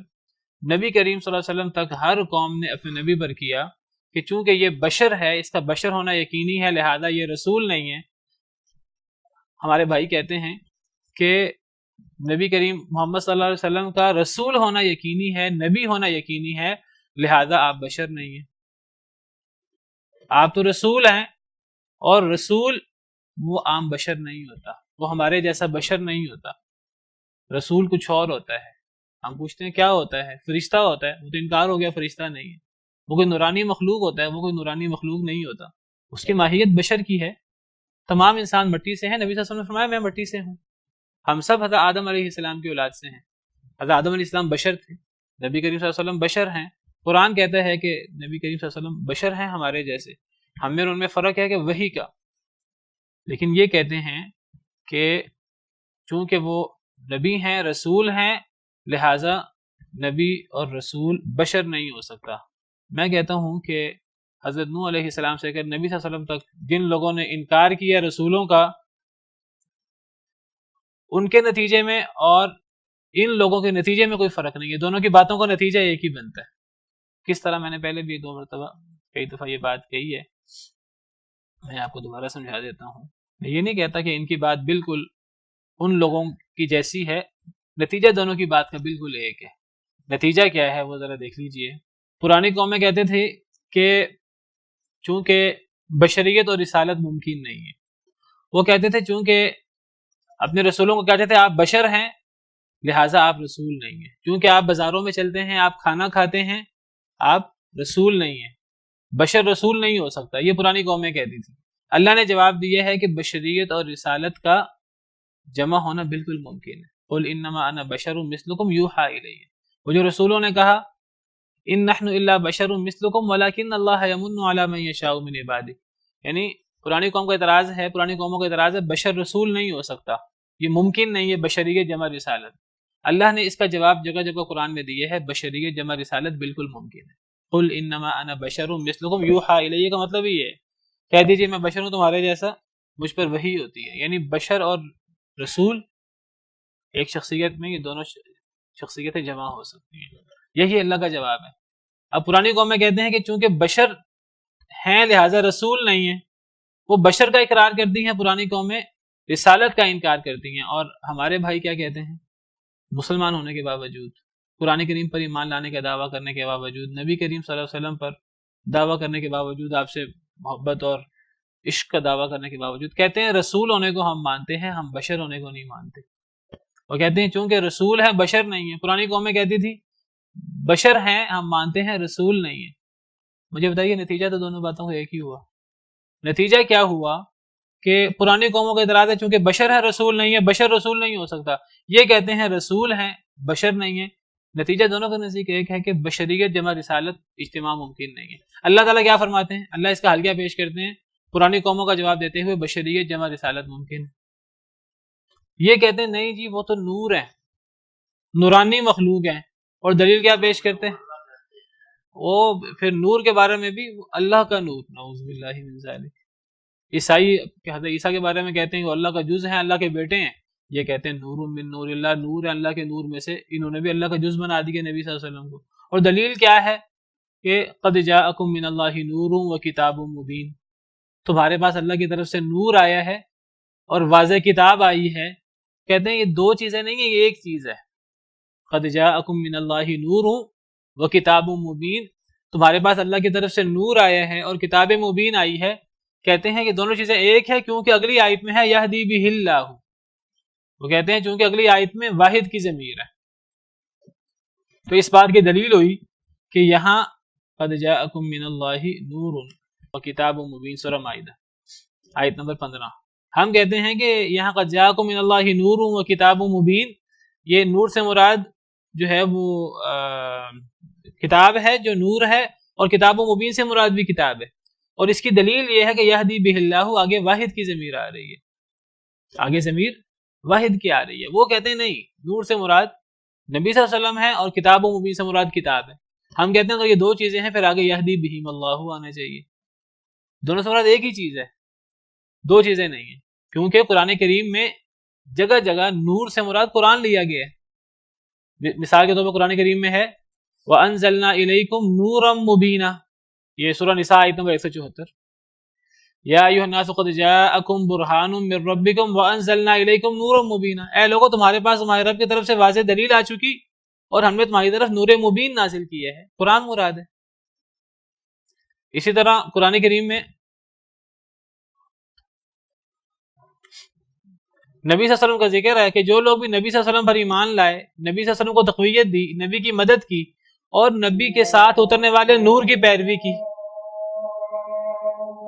نبی کریم صلی اللہ علیہ وسلم تک ہر قوم نے اپنے نبی پر کیا کہ چونکہ یہ بشر ہے، اس کا بشر ہونا یقینی ہے، لہذا یہ رسول نہیں ہے. ہمارے بھائی کہتے ہیں کہ نبی کریم محمد صلی اللہ علیہ وسلم کا رسول ہونا یقینی ہے، نبی ہونا یقینی ہے، لہذا آپ بشر نہیں ہیں. آپ تو رسول ہیں، اور رسول وہ عام بشر نہیں ہوتا، وہ ہمارے جیسا بشر نہیں ہوتا. رسول کچھ اور ہوتا ہے. ہم پوچھتے ہیں کیا ہوتا ہے؟ فرشتہ ہوتا ہے. وہ تو انکار ہو گیا، فرشتہ نہیں ہے. وہ کوئی نورانی مخلوق ہوتا ہے، وہ کوئی نورانی مخلوق نہیں ہوتا. اس کی ماہیت بشر کی ہے. تمام انسان مٹی سے ہیں. نبی صلی اللہ علیہ وسلم نے فرمایا میں مٹی سے ہوں. ہم سب حضرت آدم علیہ السلام کی اولاد سے ہیں. حضرت آدم علیہ السلام بشر تھے، نبی کریم صلی اللہ علیہ وسلم بشر ہیں. قرآن کہتا ہے کہ نبی کریم صلی اللہ علیہ وسلم بشر ہیں ہمارے جیسے. ہم میں اور ان میں فرق ہے کہ وحی کا، لیکن یہ کہتے ہیں کہ چونکہ وہ نبی ہیں، رسول ہیں، لہٰذا نبی اور رسول بشر نہیں ہو سکتا۔ میں کہتا ہوں کہ حضرت نوح علیہ السلام سے کہ نبی صلی اللہ علیہ وسلم تک جن لوگوں نے انکار کیا رسولوں کا، ان کے نتیجے میں اور ان لوگوں کے نتیجے میں کوئی فرق نہیں ہے، دونوں کی باتوں کا نتیجہ ایک ہی بنتا ہے۔ کس طرح؟ میں نے پہلے بھی 2 مرتبہ کئی دفعہ یہ بات کہی ہے، میں آپ کو دوبارہ سمجھا دیتا ہوں۔ میں یہ نہیں کہتا کہ ان کی بات بالکل ان لوگوں کی جیسی ہے، نتیجہ دونوں کی بات کا بالکل ایک ہے۔ نتیجہ کیا ہے وہ ذرا دیکھ لیجئے۔ پرانی قومیں کہتے تھے کہ چونکہ بشریت اور رسالت ممکن نہیں ہے، وہ کہتے تھے چونکہ اپنے رسولوں کو کہتے تھے آپ بشر ہیں لہٰذا آپ رسول نہیں ہیں، چونکہ آپ بازاروں میں چلتے ہیں، آپ کھانا کھاتے ہیں، آپ رسول نہیں ہیں، بشر رسول نہیں ہو سکتا، یہ پرانی قومیں کہتی تھی۔ اللہ نے جواب دیا ہے کہ بشریت اور رسالت کا جمع ہونا بالکل ممکن ہے۔ قل انما انا بشر مثلکم یوحی الی، وہ جو رسولوں نے کہا ان نحن الا بشر مثلکم ولکن اللہ یمن علی من یشاء من عبادہ، یعنی پرانی قوم کا اعتراض ہے، پرانی قوموں کا اعتراض ہے بشر رسول نہیں ہو سکتا، یہ ممکن نہیں ہے بشریت جمع رسالت۔ اللہ نے اس کا جواب جگہ جگہ قرآن میں دیا ہے، بشریت جمع رسالت بالکل ممکن ہے۔ قل انما انا بشر مثلکم یوحی الی کا مطلب یہ ہے، کہہ دیجئے میں بشر ہوں تمہارے جیسا، مجھ پر وحی ہوتی ہے، یعنی بشر اور رسول ایک شخصیت میں یہ دونوں شخصیتیں جمع ہو سکتی ہیں، یہی اللہ کا جواب ہے۔ اب پرانی قومیں کہتے ہیں کہ چونکہ بشر ہیں لہٰذا رسول نہیں ہیں، وہ بشر کا اقرار کرتی ہیں، پرانی قومیں رسالت کا انکار کرتی ہیں۔ اور ہمارے بھائی کیا کہتے ہیں؟ مسلمان ہونے کے باوجود، قرآن کریم پر ایمان لانے کا دعویٰ کرنے کے باوجود، نبی کریم صلی اللہ علیہ وسلم پر دعویٰ کرنے کے باوجود، آپ سے محبت اور عشق کا دعویٰ کرنے کے باوجود کہتے ہیں رسول ہونے کو ہم مانتے ہیں، ہم بشر ہونے کو نہیں مانتے۔ وہ کہتے ہیں چونکہ رسول ہیں بشر نہیں ہیں۔ پرانی قومیں کہتی تھی بشر ہیں ہم مانتے ہیں، رسول نہیں ہیں۔ مجھے بتائیے نتیجہ تو دونوں باتوں کا ایک ہی ہوا۔ نتیجہ کیا ہوا کہ پرانی قوموں کا اعتراض ہے چونکہ بشر ہے رسول نہیں ہے، بشر رسول نہیں ہو سکتا، یہ کہتے ہیں رسول ہیں بشر نہیں ہیں۔ نتیجہ دونوں کا نزدیک ایک ہے کہ بشریت جمع رسالت اجتماع ممکن نہیں ہے۔ اللہ تعالیٰ کیا فرماتے ہیں؟ اللہ اس کا حل کیا پیش کرتے ہیں؟ پرانی قوموں کا جواب دیتے ہوئے بشریت جمع رسالت ممکن ہے۔ یہ کہتے ہیں نہیں جی وہ تو نور ہے، نورانی مخلوق ہیں، اور دلیل کیا پیش کرتے ہیں؟ وہ پھر نور کے بارے میں بھی اللہ کا نور، نعوذ باللہ من ذالک۔ عیسائی حضرت عیسیٰ کے بارے میں کہتے ہیں وہ اللہ کا جز ہیں، اللہ کے بیٹے ہیں، یہ کہتے ہیں نور من نور اللہ، نور ہے اللہ کے نور میں سے، انہوں نے بھی اللہ کا جز بنا دیا نبی صلی اللہ علیہ وسلم کو۔ اور دلیل کیا ہے کہ قد جاءکم من اللہ نور و کتاب مبین، تمہارے پاس اللہ کی طرف سے نور آیا ہے اور واضح کتاب آئی ہے۔ کہتے ہیں یہ دو چیزیں نہیں ہیں، یہ ایک چیز ہے۔ قد جاءکم من اللہ نور و کتاب مبین، تمہارے پاس اللہ کی طرف سے نور آیا ہے اور کتاب مبین آئی ہے۔ کہتے ہیں کہ دونوں چیزیں ایک ہے کیونکہ اگلی آیت میں ہے یہدی بہ اللہ، وہ کہتے ہیں چونکہ اگلی آیت میں واحد کی ضمیر ہے، تو اس بات کی دلیل ہوئی کہ یہاں قد جاءکم من اللہ نور و کتاب مبین، سورہ مائدہ آیت نمبر 15۔ ہم کہتے ہیں کہ یہاں قد جاءکم من اللہ نور و کتاب مبین، یہ نور سے مراد جو ہے وہ کتاب ہے جو نور ہے، اور کتاب مبین سے مراد بھی کتاب ہے۔ اور اس کی دلیل یہ ہے کہ یہدی بہ اللہ، آگے واحد کی ضمیر آ رہی ہے، آگے ضمیر واحد کی آ رہی ہے۔ وہ کہتے ہیں نہیں، نور سے مراد نبی صلی اللہ علیہ وسلم ہے اور کتاب و مبین سے مراد کتاب ہے۔ ہم کہتے ہیں کہ یہ دو چیزیں ہیں، پھر آگے یہدی بہم اللہ آنا چاہیے، دونوں سے مراد ایک ہی چیز ہے، دو چیزیں نہیں ہیں، کیونکہ قرآن کریم میں جگہ جگہ نور سے مراد قرآن لیا گیا ہے۔ مثال کے طور پر قرآن کریم میں ہے وَأَنزَلْنَا إِلَيْكُمْ نُورًا مُبِينًا، یہ سورہ نساء آیت نمبر 174۔ یا ایھا الناس قد جاءکم برہان من ربکم وانزلنا الیکم نورا مبینا، اے لوگوں تمہارے پاس تمہارے رب کی طرف سے واضح دلیل آ چکی اور ہم نے تمہاری طرف نور مبین نازل کیا ہے، قرآن مراد ہے۔ اسی طرح قرآن کریم میں نبی صلی اللہ علیہ وسلم کا ذکر ہے کہ جو لوگ بھی نبی صلی اللہ علیہ وسلم پر ایمان لائے، نبی صلی اللہ علیہ وسلم کو تقویت دی، نبی کی مدد کی اور نبی کے ساتھ اترنے والے نور کی پیروی کی،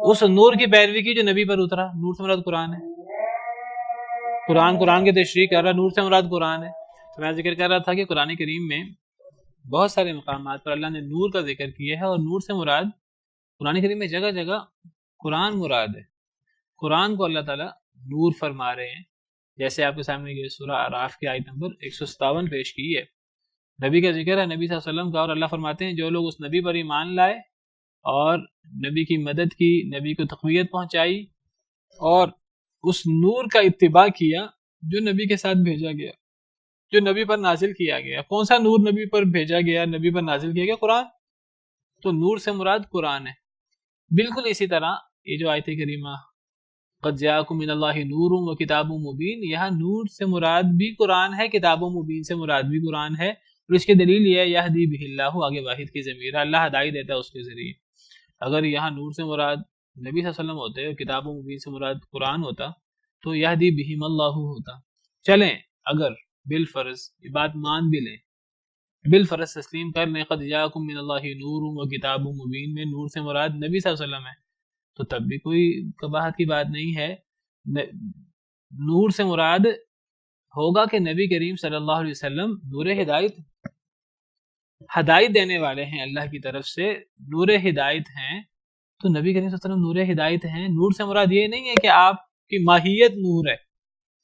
اس نور کی پیروی کی جو نبی پر اترا، نور سے مراد قرآن ہے، قرآن کی تشریح کر رہا، نور سے مراد قرآن ہے۔ تو میں ذکر کر رہا تھا کہ قرآن کریم میں بہت سارے مقامات پر اللہ نے نور کا ذکر کیا ہے، اور نور سے مراد قرآن کریم میں جگہ جگہ قرآن مراد ہے. قرآن کو اللہ تعالیٰ نور فرما رہے ہیں، جیسے آپ کے سامنے یہ سورہ اعراف کی آیت نمبر 157 پیش کی ہے. نبی کا ذکر ہے، نبی صلی اللہ علیہ وسلم کا، اور اللہ فرماتے ہیں جو لوگ اس نبی پر ایمان لائے اور نبی کی مدد کی، نبی کو تقویت پہنچائی اور اس نور کا اتباع کیا جو نبی کے ساتھ بھیجا گیا، جو نبی پر نازل کیا گیا. کون سا نور نبی پر بھیجا گیا، نبی پر نازل کیا گیا؟ قرآن. تو نور سے مراد قرآن ہے. بالکل اسی طرح یہ جو آیت کریمہ قد جاءکم من اللہ نور و کتاب مبین، یہاں نور سے مراد بھی قرآن ہے، کتاب مبین سے مراد بھی قرآن ہے. اور اس کی دلیل یہ ہے یہدی بہ اللہ، آگے واحد کی ضمیر ہے، اللہ ہدایت دیتا ہے اس کے ذریعے. اگر یہاں نور سے مراد نبی صلی اللہ علیہ وسلم ہوتے اور کتاب مبین سے مراد قرآن ہوتا تو یہدی بہم اللہ ہوتا. چلیں اگر بالفرض یہ بات مان بھی لیں، بالفرض تسلیم کر لیں قد جاءکم من اللہ نور و کتاب مبین میں نور سے مراد نبی صلی اللہ علیہ وسلم ہے، تو تب بھی کوئی قباحت کی بات نہیں ہے. نور سے مراد ہوگا کہ نبی کریم صلی اللہ علیہ وسلم نور ہدایت دینے والے ہیں، اللہ کی طرف سے نور ہدایت ہیں. تو نبی کریم صلی اللہ علیہ وسلم نور ہدایت ہیں. نور سے مراد یہ نہیں ہے کہ آپ کی ماہیت نور ہے،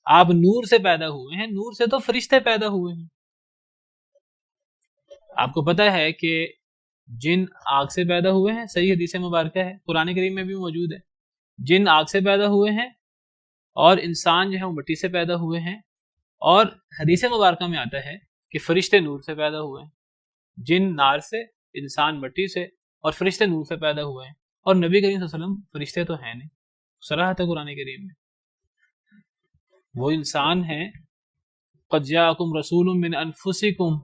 آپ نور سے پیدا ہوئے ہیں. نور سے تو فرشتے پیدا ہوئے ہیں. آپ کو پتہ ہے کہ جن آگ سے پیدا ہوئے ہیں، صحیح حدیث مبارکہ ہے، قرآن کریم میں بھی موجود ہے. جن آگ سے پیدا ہوئے ہیں اور انسان جو ہے وہ مٹی سے پیدا ہوئے ہیں. اور حدیث مبارکہ میں آتا ہے کہ فرشتے نور سے پیدا ہوئے ہیں. جن نار سے، انسان مٹی سے، اور فرشتے نور سے پیدا ہوئے ہیں. اور نبی کریم صلی اللہ علیہ وسلم فرشتے تو ہیں نہیں، صراحت ہے قرآن کریم میں. وہ انسان ہیں. قد جاءکم رسول من انفسکم،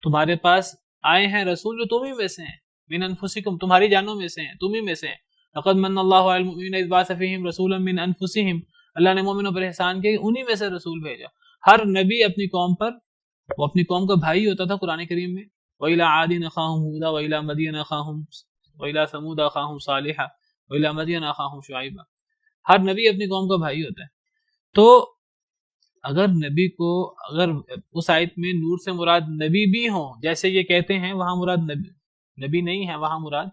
تمہارے پاس آئے ہیں رسول جو تم ہی میں سے ہیں. من انفسکم، تمہاری جانوں میں سے ہیں، تم ہی میں سے ہیں. لقد من اللہ علی المؤمنین اذ بعث فیہم رسولا من انفسہم، اللہ نے مومنوں پر احسان کیا کہ انہی میں سے رسول بھیجا. ہر نبی اپنی قوم پر، وہ اپنی قوم کا بھائی ہوتا تھا. قرآن کریم میں وَإِلَىٰ عَادٍ أَخَاهُمْ هُودًا وَإِلَىٰ مَدْيَنَ أَخَاهُمْ وَإِلَىٰ ثَمُودَ أَخَاهُمْ صَالِحًا وَإِلَىٰ مَدْيَنَ أَخَاهُمْ شُعَيْبًا. ہر نبی اپنی قوم کا بھائی ہوتا ہے. تو اگر نبی کو، اگر اس آیت میں نور سے مراد نبی بھی ہوں جیسے یہ کہتے ہیں، وہاں مراد نبی نہیں ہے، وہاں مراد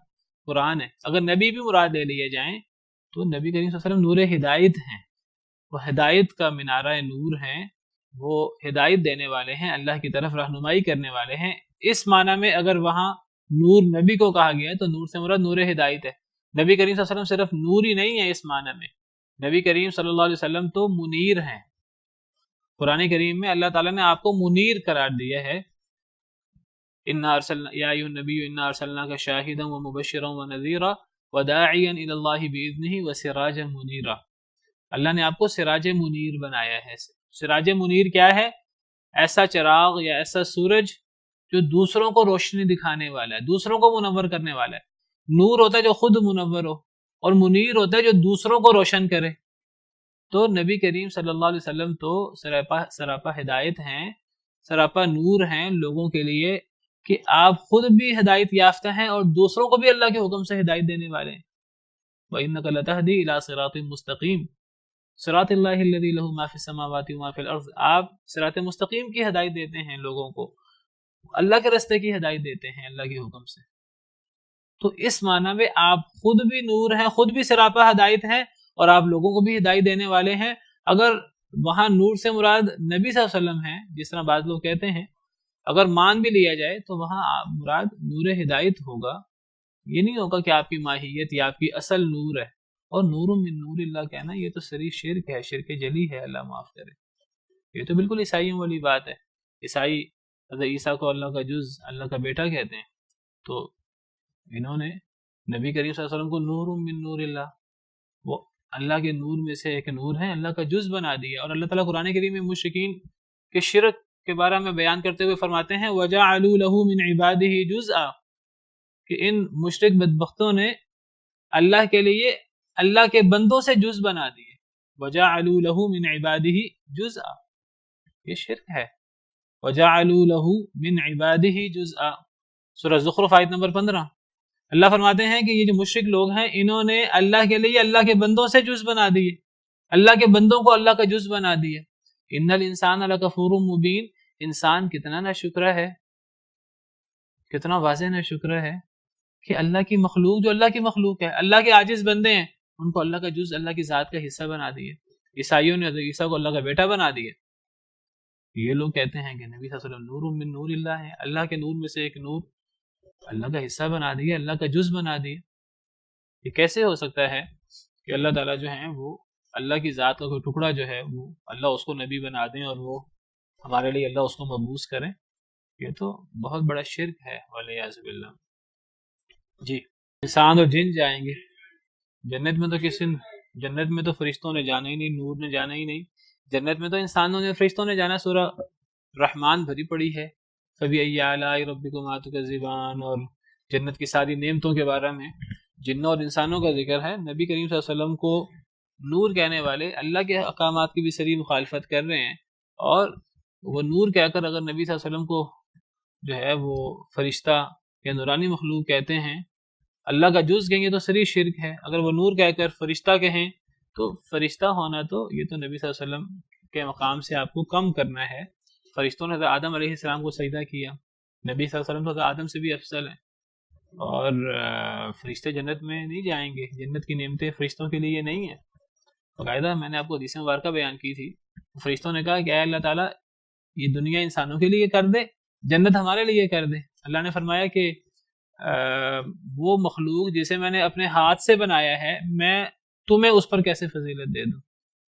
قرآن ہے. اگر نبی بھی مراد لے لیے جائیں تو نبی کریم صلی اللہ علیہ وسلم نور ہدایت ہیں. وہ ہدایت کا منارہ نور ہیں، وہ ہدایت دینے والے ہیں، اللہ کی طرف رہنمائی کرنے والے ہیں. اس معنی میں اگر وہاں نور نبی کو کہا گیا ہے تو نور سے مراد نور ہدایت ہے. نبی کریم صلی اللہ علیہ وسلم صرف نور ہی نہیں ہے اس معنی میں، نبی کریم صلی اللہ علیہ وسلم تو منیر ہیں. قرآن کریم میں اللہ تعالیٰ نے آپ کو منیر قرار دیا ہے. انا ارسلنا یا ایھا النبی انا ارسلناک شاہدا ومبشرا ونذیرا وداعیا الی اللہ باذنہ وسراجا منیرا. اللہ نے آپ کو سراج منیر بنایا ہے. سراج منیر کیا ہے؟ ایسا چراغ یا ایسا سورج جو دوسروں کو روشنی دکھانے والا ہے، دوسروں کو منور کرنے والا ہے. نور ہوتا ہے جو خود منور ہو، اور منیر ہوتا ہے جو دوسروں کو روشن کرے. تو نبی کریم صلی اللہ علیہ وسلم تو سراپا ہدایت ہیں، سراپا نور ہیں لوگوں کے لیے، کہ آپ خود بھی ہدایت یافتہ ہیں اور دوسروں کو بھی اللہ کے حکم سے ہدایت دینے والے ہیں. وَإِنَّكَ لَتَهْدِي إِلَىٰ صِرَاطٍ مُسْتَقِيمٍ صراط اللہ الذی لہ ما فی السماوات وما فی الارض. آپ صراط مستقیم کی ہدایت دیتے ہیں لوگوں کو، اللہ کے راستے کی ہدایت دیتے ہیں اللہ کے حکم سے. تو اس معنی میں آپ خود بھی نور ہیں، خود بھی سراپا ہدایت ہیں، اور آپ لوگوں کو بھی ہدایت دینے والے ہیں. اگر وہاں نور سے مراد نبی صلی اللہ علیہ وسلم ہیں جس طرح بعض لوگ کہتے ہیں، اگر مان بھی لیا جائے تو وہاں مراد نور ہدایت ہوگا. یہ نہیں ہوگا کہ آپ کی ماہیت یا آپ کی اصل نور ہے. اور نور من نور اللہ کہنا یہ تو سری شرک ہے، شرک جلی ہے، اللہ معاف کرے. یہ تو بالکل عیسائیوں والی بات ہے. عیسائی حضرت عیسیٰ کو اللہ کا جز، اللہ کا بیٹا کہتے ہیں. تو انہوں نے نبی کریم صلی اللہ علیہ وسلم کو نور من نور اللہ، وہ اللہ کے نور میں سے ایک نور ہے، اللہ کا جز بنا دیا. اور اللہ تعالیٰ قرآن کریم میں مشرکین کے شرک کے بارے میں بیان کرتے ہوئے فرماتے ہیں وَجَعَلُوا لَهُ مِنْ عِبَادِهِ جُزْءًا، کہ ان مشرک بدبختوں نے اللہ کے لیے اللہ کے بندوں سے جز بنا دیے. وَجَعَلُوا لَهُ مِنْ عِبَادِهِ جُزْءًا، یہ شرک ہے. وَجَعَلُوا لَهُ مِنْ عِبَادِهِ جُزْءًا، سورہ زخرف آیت نمبر 15. اللہ فرماتے ہیں کہ یہ جو مشرک لوگ ہیں انہوں نے اللہ کے لیے اللہ کے بندوں سے جز بنا دیے، اللہ کے بندوں کو اللہ کا جز بنا دیے. ان الانسان لکفور مبین، انسان کتنا ناشکرا ہے، کتنا واضح ناشکرا ہے. کہ اللہ کی مخلوق جو اللہ کی مخلوق ہے، اللہ کے عاجز بندے ہیں، ان کو اللہ کا جز، اللہ کی ذات کا حصہ بنا دیے. عیسائیوں نے حضرت عیسیٰ کو اللہ کا بیٹا بنا دیا. یہ لوگ کہتے ہیں کہ نبی صلی اللہ علیہ وسلم نور من نور اللہ ہے، اللہ کے نور میں سے ایک نور اللہ کا حصہ بنا دیا، اللہ کا جز بنا دیا. یہ کیسے ہو سکتا ہے کہ اللہ تعالیٰ جو ہیں وہ اللہ کی ذات کا کوئی ٹکڑا جو ہے وہ اللہ اس کو نبی بنا دیں اور وہ ہمارے لیے اللہ اس کو مبعوث کریں؟ یہ تو بہت بڑا شرک ہے والعیاذ باللہ. جی، انسان اور جن جائیں گے جنت میں. تو جنت میں تو فرشتوں نے جانا ہی نہیں، نور نے جانا ہی نہیں. جنت میں تو انسانوں نے، فرشتوں نے جانا. سورہ رحمان بھری پڑی ہے، فَبِأَيِّ آلَاءِ رَبِّكُمَا تُكَذِّبَانِ، اور جنت کی ساری نعمتوں کے بارے میں جنوں اور انسانوں کا ذکر ہے. نبی کریم صلی اللہ علیہ وسلم کو نور کہنے والے اللہ کے احکامات کی بھی صریح مخالفت کر رہے ہیں، اور وہ نور کہہ کر اگر نبی صلی اللہ علیہ وسلم کو جو ہے وہ فرشتہ یا نورانی مخلوق کہتے ہیں، اللہ کا جز کہیں گے تو صریح شرک ہے. اگر وہ نور کہہ کر فرشتہ کہیں تو فرشتہ ہونا تو یہ تو نبی صلی اللہ علیہ وسلم کے مقام سے آپ کو کم کرنا ہے. فرشتوں نے حضرت آدم علیہ السلام کو سجدہ کیا، نبی صلی اللہ علیہ وسلم تو حضرت آدم سے بھی افضل ہیں. اور فرشتے جنت میں نہیں جائیں گے، جنت کی نعمتیں فرشتوں کے لیے نہیں ہیں. باقاعدہ میں نے آپ کو حدیث مبارکہ بیان کی تھی، فرشتوں نے کہا کہ اے اللہ تعالیٰ یہ دنیا انسانوں کے لیے کر دے، جنت ہمارے لیے کر دے. اللہ نے فرمایا کہ وہ مخلوق جسے میں نے اپنے ہاتھ سے بنایا ہے، میں تمہیں اس پر کیسے فضیلت دے دوں؟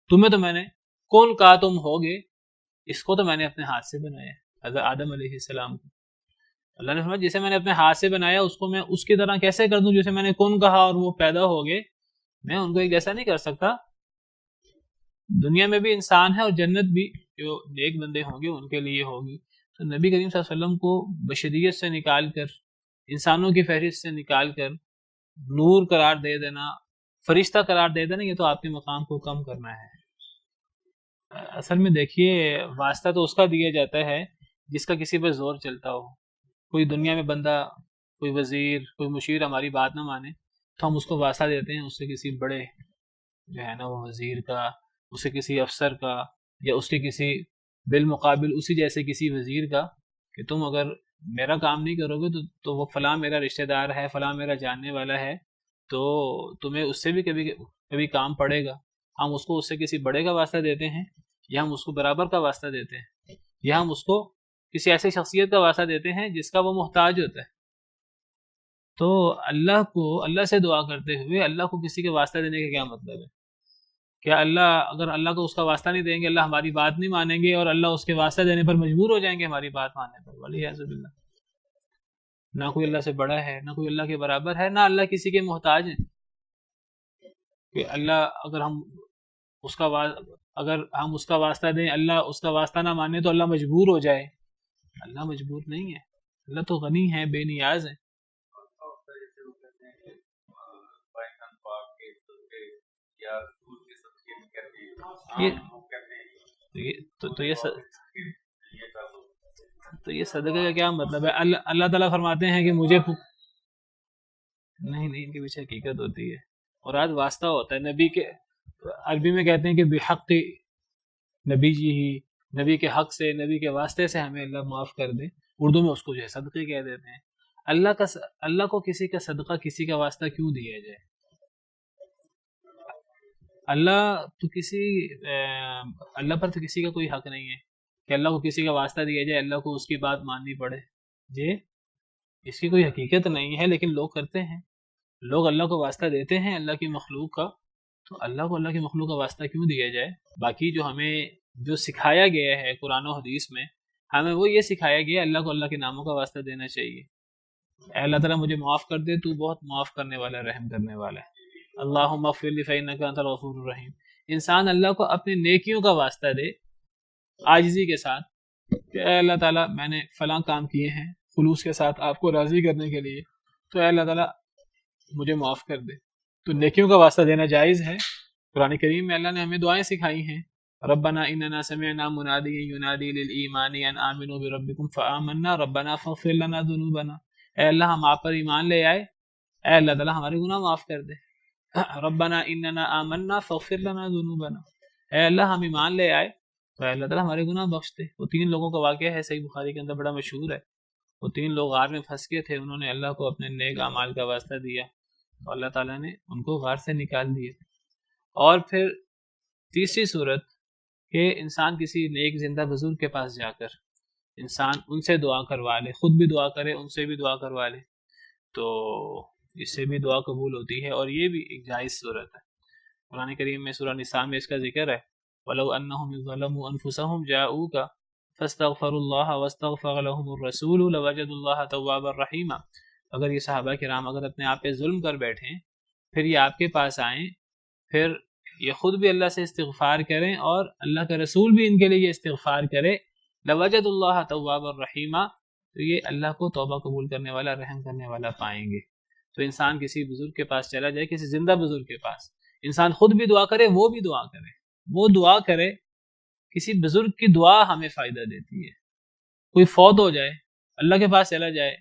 تمہیں تو میں نے کون کہا تم ہوگے، اس کو تو میں نے اپنے ہاتھ سے بنایا ہے، حضرت آدم علیہ السلام کو. اللہ نے فرمایا جسے میں نے اپنے ہاتھ سے بنایا اس کو میں اس کی طرح کیسے کر دوں جسے میں نے کون کہا اور وہ پیدا ہو گئے. میں ان کو ایک جیسا نہیں کر سکتا. دنیا میں بھی انسان ہے اور جنت بھی جو نیک بندے ہوں گے ان کے لیے ہوگی. تو نبی کریم صلی اللہ علیہ وسلم کو بشریت سے نکال کر، انسانوں کی فہرست سے نکال کر نور قرار دے دینا، فرشتہ قرار دے دینا، یہ تو آپ کے مقام کو کم کرنا ہے. اصل میں دیکھیے واسطہ تو اس کا دیا جاتا ہے جس کا کسی پر زور چلتا ہو. کوئی دنیا میں بندہ، کوئی وزیر، کوئی مشیر ہماری بات نہ مانے تو ہم اس کو واسطہ دیتے ہیں، اس سے کسی بڑے جو ہے نا وہ وزیر کا، اس سے کسی افسر کا، یا اس کے کسی بالمقابل اسی جیسے کسی وزیر کا، کہ تم اگر میرا کام نہیں کرو گے تو وہ فلاں میرا رشتہ دار ہے، فلاں میرا جاننے والا ہے، تو تمہیں اس سے بھی کبھی کام پڑے گا. ہم اس کو اس سے کسی بڑے کا واسطہ دیتے ہیں، یا ہم اس کو برابر کا واسطہ دیتے ہیں، یا ہم اس کو کسی ایسی شخصیت کا واسطہ دیتے ہیں جس کا وہ محتاج ہوتا ہے. تو اللہ سے دعا کرتے ہوئے اللہ کو کسی کے واسطہ دینے کا کیا مطلب ہے؟ کیا اگر اللہ کو اس کا واسطہ نہیں دیں گے، اللہ ہماری بات نہیں مانیں گے اور اللہ اس کے واسطہ دینے پر مجبور ہو جائیں گے ہماری بات ماننے پر؟ والعیاذ باللہ. نہ کوئی اللہ سے بڑا ہے، نہ کوئی اللہ کے برابر ہے، نہ اللہ کسی کے محتاج ہیں. کہ اللہ اگر ہم اس کا واسطہ دیں، اللہ اس کا واسطہ نہ مانے تو اللہ مجبور ہو جائے. اللہ مجبور نہیں ہے، اللہ تو غنی ہے، بے نیاز ہے. تو یہ صدقے کا کیا مطلب ہے؟ اللہ تعالیٰ فرماتے ہیں کہ مجھے نہیں، ان کے پیچھے حقیقت ہوتی ہے، اور آج واسطہ ہوتا ہے. نبی کے عربی میں کہتے ہیں کہ بحق نبی جی ہی، نبی کے حق سے، نبی کے واسطے سے ہمیں اللہ معاف کر دے. اردو میں اس کو جو ہے صدقے کہہ دیتے ہیں. اللہ کو کسی کا صدقہ، کسی کا واسطہ کیوں دیا جائے؟ اللہ پر تو کسی کا کوئی حق نہیں ہے کہ اللہ کو کسی کا واسطہ دیا جائے، اللہ کو اس کی بات ماننی پڑے. جی، اس کی کوئی حقیقت نہیں ہے، لیکن لوگ کرتے ہیں. لوگ اللہ کو واسطہ دیتے ہیں اللہ کی مخلوق کا. تو اللہ کو اللہ کی مخلوق کا واسطہ کیوں دیا جائے؟ باقی جو سکھایا گیا ہے قرآن و حدیث میں، ہمیں وہ یہ سکھایا گیا اللہ کو اللہ کے ناموں کا واسطہ دینا چاہیے. اے اللہ تعالیٰ مجھے معاف کر دے، تو بہت معاف کرنے والا، رحم کرنے والا ہے. اللہم اغفر لی فإنک انت الغفور الرحیم. انسان اللہ کو اپنی نیکیوں کا واسطہ دے عاجزی کے ساتھ کہ اے اللہ تعالیٰ میں نے فلاں کام کیے ہیں خلوص کے ساتھ آپ کو راضی کرنے کے لیے، تو اے اللہ تعالیٰ مجھے معاف کر دے. تو نیکیوں کا واسطہ دینا جائز ہے. قرآن کریم میں اللہ نے ہمیں دعائیں سکھائی ہیں. ربنا اننا سمعنا منادیا ینادی للایمان ان آمنوا بربکم فآمنا ربنا فاغفر لنا ذنوبنا. اے اللہ ہم آپ پر ایمان لے آئے، اے اللہ تعالیٰ ہمارے گناہ معاف کر دے. ربنا اننا آمنا فاغفر لنا ذنوبنا. اے اللہ ہم ایمان لے آئے تو اے اللہ تعالیٰ ہمارے گناہ بخش دے. وہ 3 لوگوں کا واقعہ ہے، صحیح بخاری کے اندر بڑا مشہور ہے. وہ 3 لوگ غار میں پھنس گئے تھے، انہوں نے اللہ کو اپنے نیک اعمال کا واسطہ دیا تو اللہ تعالیٰ نے ان کو غار سے نکال دیا۔ اور پھر تیسری صورت کہ انسان کسی نیک زندہ بزرگ کے پاس جا کر انسان ان سے دعا کروا لے، خود بھی دعا کرے، ان سے بھی دعا کروا لے، تو اس سے بھی دعا قبول ہوتی ہے، اور یہ بھی ایک جائز صورت ہے۔ قرآن کریم میں سورہ نساء میں اس کا ذکر ہے، وَلَوْ أَنَّهُمْ ظَلَمُوا أَنفُسَهُمْ جَاءُوكَ فَاسْتَغْفَرُوا اللَّهَ وَاسْتَغْفَرَ لَهُمُ الرَّسُولُ لَوَجَدُوا اللَّهَ تَوَّابًا رَحِيمًا۔ اگر یہ صحابہ کرام اگر اپنے آپ پہ ظلم کر بیٹھیں، پھر یہ آپ کے پاس آئیں، پھر یہ خود بھی اللہ سے استغفار کریں اور اللہ کا رسول بھی ان کے لیے استغفار کرے، لَوَجَدُوا اللَّهَ تَوَّابًا رَحِيمًا، تو یہ اللہ کو توبہ قبول کرنے والا، رحم کرنے والا پائیں گے۔ تو انسان کسی بزرگ کے پاس چلا جائے، کسی زندہ بزرگ کے پاس، انسان خود بھی دعا کرے، وہ بھی دعا کرے، وہ دعا کرے۔ کسی بزرگ کی دعا ہمیں فائدہ دیتی ہے۔ کوئی فوت ہو جائے، اللہ کے پاس چلا جائے،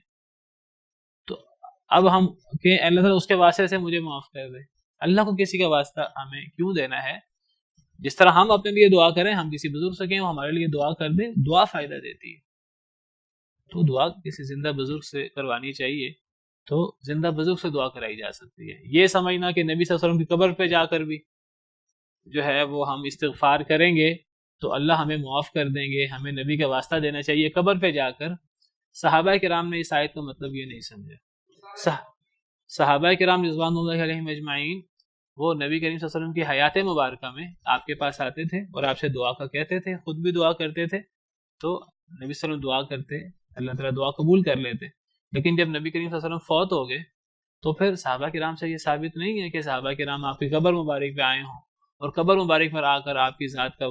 تو اب ہم کہ اللہ تعالیٰ اس کے واسطے سے مجھے معاف کر دے، اللہ کو کسی کا واسطہ ہمیں کیوں دینا ہے؟ جس طرح ہم اپنے لیے دعا کریں، ہم کسی بزرگ سے کہیں وہ ہمارے لیے دعا کر دے، دعا فائدہ دیتی ہے۔ تو دعا کسی زندہ بزرگ سے کروانی چاہیے، تو زندہ بزرگ سے دعا کرائی جا سکتی ہے۔ یہ سمجھنا کہ نبی صلی اللہ علیہ وسلم کی قبر پہ جا کر بھی جو ہے وہ ہم استغفار کریں گے تو اللہ ہمیں معاف کر دیں گے، ہمیں نبی کا واسطہ دینا چاہیے قبر پہ جا کر، صحابہ کرام نے اس آیت کا مطلب یہ نہیں سمجھا۔ صحابہ کرام رضوان اللہ علیہم اجمعین وہ نبی کریم صلی اللہ علیہ وسلم کی حیات مبارکہ میں آپ کے پاس آتے تھے اور آپ سے دعا کا کہتے تھے، خود بھی دعا کرتے تھے، تو نبی صلی اللہ علیہ وسلم دعا کرتے، اللہ تعالیٰ دعا قبول کر لیتے۔ لیکن جب نبی کریم صلی اللہ علیہ وسلم فوت ہو گئے تو پھر صحابہ کرام سے یہ ثابت نہیں ہے کہ صحابہ کرام آپ کی قبر مبارک پہ آئے ہوں اور قبر مبارک پر آ کر آپ کی ذات کا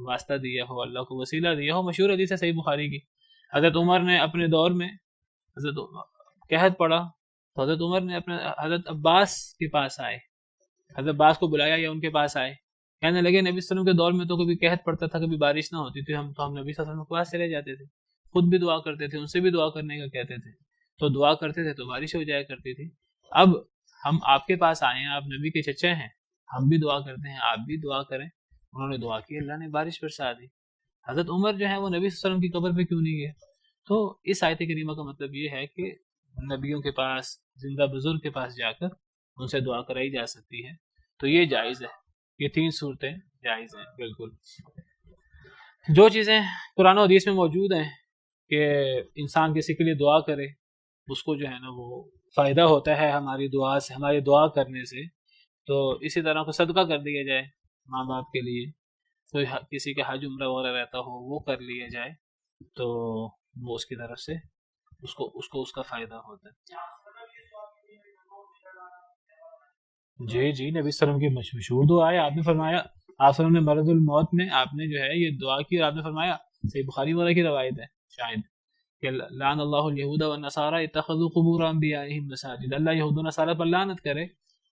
واسطہ دیا ہو، اللہ کو وسیلہ دیا ہو۔ مشہور حدیث ہے صحیح بخاری کی، حضرت عمر نے اپنے دور میں قحط پڑا تو حضرت عمر نے اپنے حضرت عباس کے پاس آئے، حضرت عباس کو بلایا یا ان کے پاس آئے، کہنے لگے نبی صلی اللہ علیہ وسلم کے دور میں تو کبھی قحط پڑتا تھا، کبھی بارش نہ ہوتی تھی، ہم نبی صلی اللہ علیہ وسلم کے پاس چلے جاتے تھے، خود بھی دعا کرتے تھے، ان سے بھی دعا کرنے کا کہتے تھے، تو دعا کرتے تھے تو بارش ہو جایا کرتی تھی۔ اب ہم آپ کے پاس آئے ہیں، آپ نبی کے چچے ہیں، ہم بھی دعا کرتے ہیں، آپ بھی دعا کریں۔ انہوں نے دعا کی، اللہ نے بارش برسا دی۔ حضرت عمر جو ہے وہ نبی صلی اللہ علیہ وسلم کی قبر پہ کیوں نہیں گئے؟ تو اس آیت کریمہ کا مطلب یہ ہے کہ نبیوں کے پاس، زندہ بزرگ کے پاس جا کر ان سے دعا کرائی جا سکتی ہے، تو یہ جائز ہے۔ یہ 3 صورتیں جائز ہیں بالکل۔ جو چیزیں قرآن و حدیث میں موجود ہیں کہ انسان کسی کے لیے دعا کرے، اس کو جو ہے نا وہ فائدہ ہوتا ہے ہماری دعا سے، ہماری دعا کرنے سے، تو اسی طرح کو صدقہ کر دیا جائے ماں باپ کے لیے، کوئی کسی کا حج عمرہ وغیرہ رہتا ہو وہ کر لیا جائے، تو وہ اس کی طرف سے اس کو اس کا فائدہ ہوتا ہے۔ جی جی، نبی صلی اللہ علیہ وسلم کی مشہور دعا ہے، آپ نے فرمایا، آپ صلی اللہ علیہ وسلم نے مرض الموت میں آپ نے جو ہے یہ دعا کی، اور آپ نے فرمایا، صحیح بخاری وغیرہ کی روایت ہے شاید، کہ لعن اللہ الیہود والنصارى اتخذوا قبور انبیائہم مساجد، اللہ یہود و نصارہ پر لعنت کرے،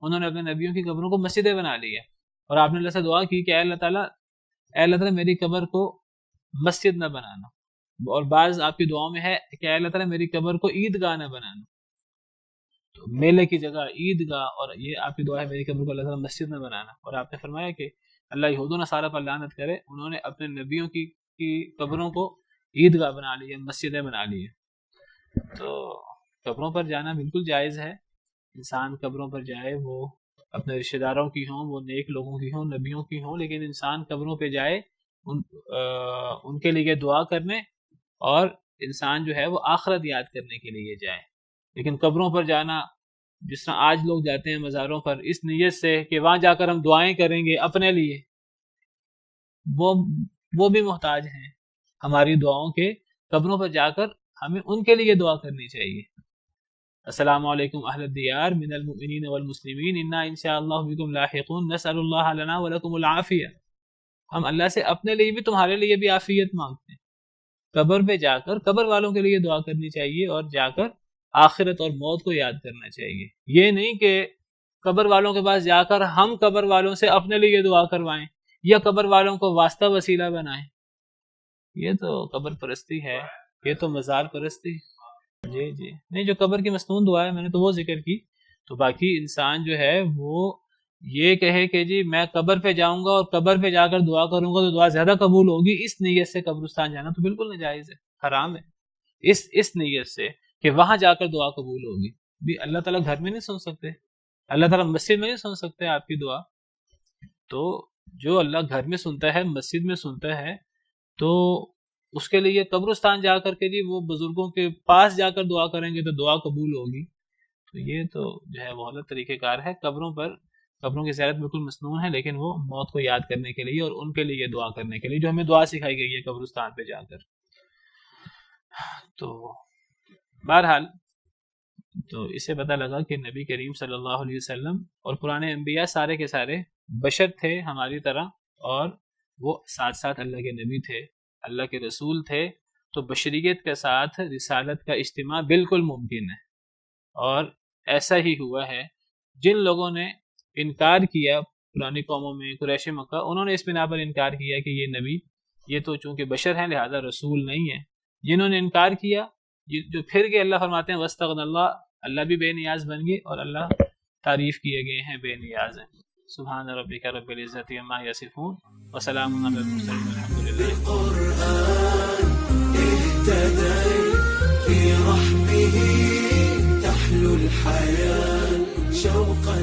انہوں نے اپنے نبیوں کی قبروں کو مسجدیں بنا لی ہے۔ اور آپ نے اللہ سے دعا کی کہ اے اللہ تعالیٰ میری قبر کو مسجد نہ بنانا، اور بعض آپ کی دعاؤں میں ہے کہ اے اللہ تعالیٰ میری قبر کو عیدگاہ نہ بنانا، تو میلے کی جگہ عیدگاہ، اور یہ آپ کی دعا ہے میری قبر کو اللہ تعالیٰ مسجد نہ بنانا۔ اور آپ نے فرمایا کہ اللہ یہود و نصارہ پر لعنت کرے، انہوں نے اپنے نبیوں کی قبروں کو عیدگاہ بنا لی ہے، مسجدیں بنا لی ہے۔ تو قبروں پر جانا بالکل جائز ہے، انسان قبروں پر جائے، وہ اپنے رشتہ داروں کی ہوں، وہ نیک لوگوں کی ہوں، نبیوں کی ہوں، لیکن انسان قبروں پہ جائے ان کے لیے دعا کرنے، اور انسان جو ہے وہ آخرت یاد کرنے کے لیے جائے۔ لیکن قبروں پر جانا جس طرح آج لوگ جاتے ہیں مزاروں پر اس نیت سے کہ وہاں جا کر ہم دعائیں کریں گے اپنے لیے، وہ بھی محتاج ہیں ہماری دعاؤں کے۔ قبروں پر جا کر ہمیں ان کے لیے دعا کرنی چاہیے۔ السلام علیکم اہل الدیار من المؤمنین والمسلمین انا انشاءاللہ بکم لاحقون نسأل اللہ لنا ولکم العافیہ۔ ہم اللہ سے اپنے لیے بھی تمہارے لیے بھی عافیت مانگتے ہیں۔ قبر پہ جا کر قبر والوں کے لیے دعا کرنی چاہیے، اور جا کر آخرت اور موت کو یاد کرنا چاہیے۔ یہ نہیں کہ قبر والوں کے پاس جا کر ہم قبر والوں سے اپنے لیے دعا کروائیں یا قبر والوں کو واسطہ وسیلہ بنائیں، یہ تو قبر پرستی ہے، یہ تو مزار پرستی۔ جی جی نہیں، جو قبر کی مصنون دعا ہے میں نے تو وہ ذکر کی۔ تو باقی انسان جو ہے وہ یہ کہے کہ جی میں قبر پہ جاؤں گا اور قبر پہ جا کر دعا کروں گا تو دعا زیادہ قبول ہوگی، اس نیت سے قبرستان جانا تو بالکل ناجائز ہے، حرام ہے۔ اس نیت سے کہ وہاں جا کر دعا قبول ہوگی. بھی اللہ تعالیٰ گھر میں نہیں سن سکتے؟ اللہ تعالیٰ مسجد میں نہیں سن سکتے آپ کی دعا؟ تو جو اللہ گھر میں سنتا ہے، مسجد میں سنتا ہے، تو اس کے لیے قبرستان جا کر کے جی وہ بزرگوں کے پاس جا کر دعا کریں گے تو دعا قبول ہوگی. تو یہ تو جو ہے وہ غلط طریقہ کار ہے. قبروں کی زیارت بالکل مسنون ہے، لیکن وہ موت کو یاد کرنے کے لیے اور ان کے لیے دعا کرنے کے لیے جو ہمیں دعا سکھائی گئی ہے قبرستان پہ جا کر. تو بہرحال تو اس سے پتہ لگا کہ نبی کریم صلی اللہ علیہ وسلم اور پرانے انبیاء سارے کے سارے بشر تھے ہماری طرح، اور وہ ساتھ ساتھ اللہ کے نبی تھے، اللہ کے رسول تھے. تو بشریت کے ساتھ رسالت کا اجتماع بالکل ممکن ہے، اور ایسا ہی ہوا ہے. جن لوگوں نے انکار کیا پرانی قوموں میں، قریش مکہ، انہوں نے اس بنا پر انکار کیا کہ یہ نبی، یہ تو چونکہ بشر ہیں لہذا رسول نہیں ہے. جنہوں نے انکار کیا، جو پھر کے اللہ فرماتے ہیں وَاسْتَغْنَى اللَّهُ، اللہ بھی بے نیاز بن گئے اور اللہ تعریف کیے گئے ہیں بے نیاز ہیں. سبحان ربک رب العزت عما یصفون وسلام علی المرسلین والحمد للہ. بالقرآن اهتديت في رحمه تحلو الحياة شوقا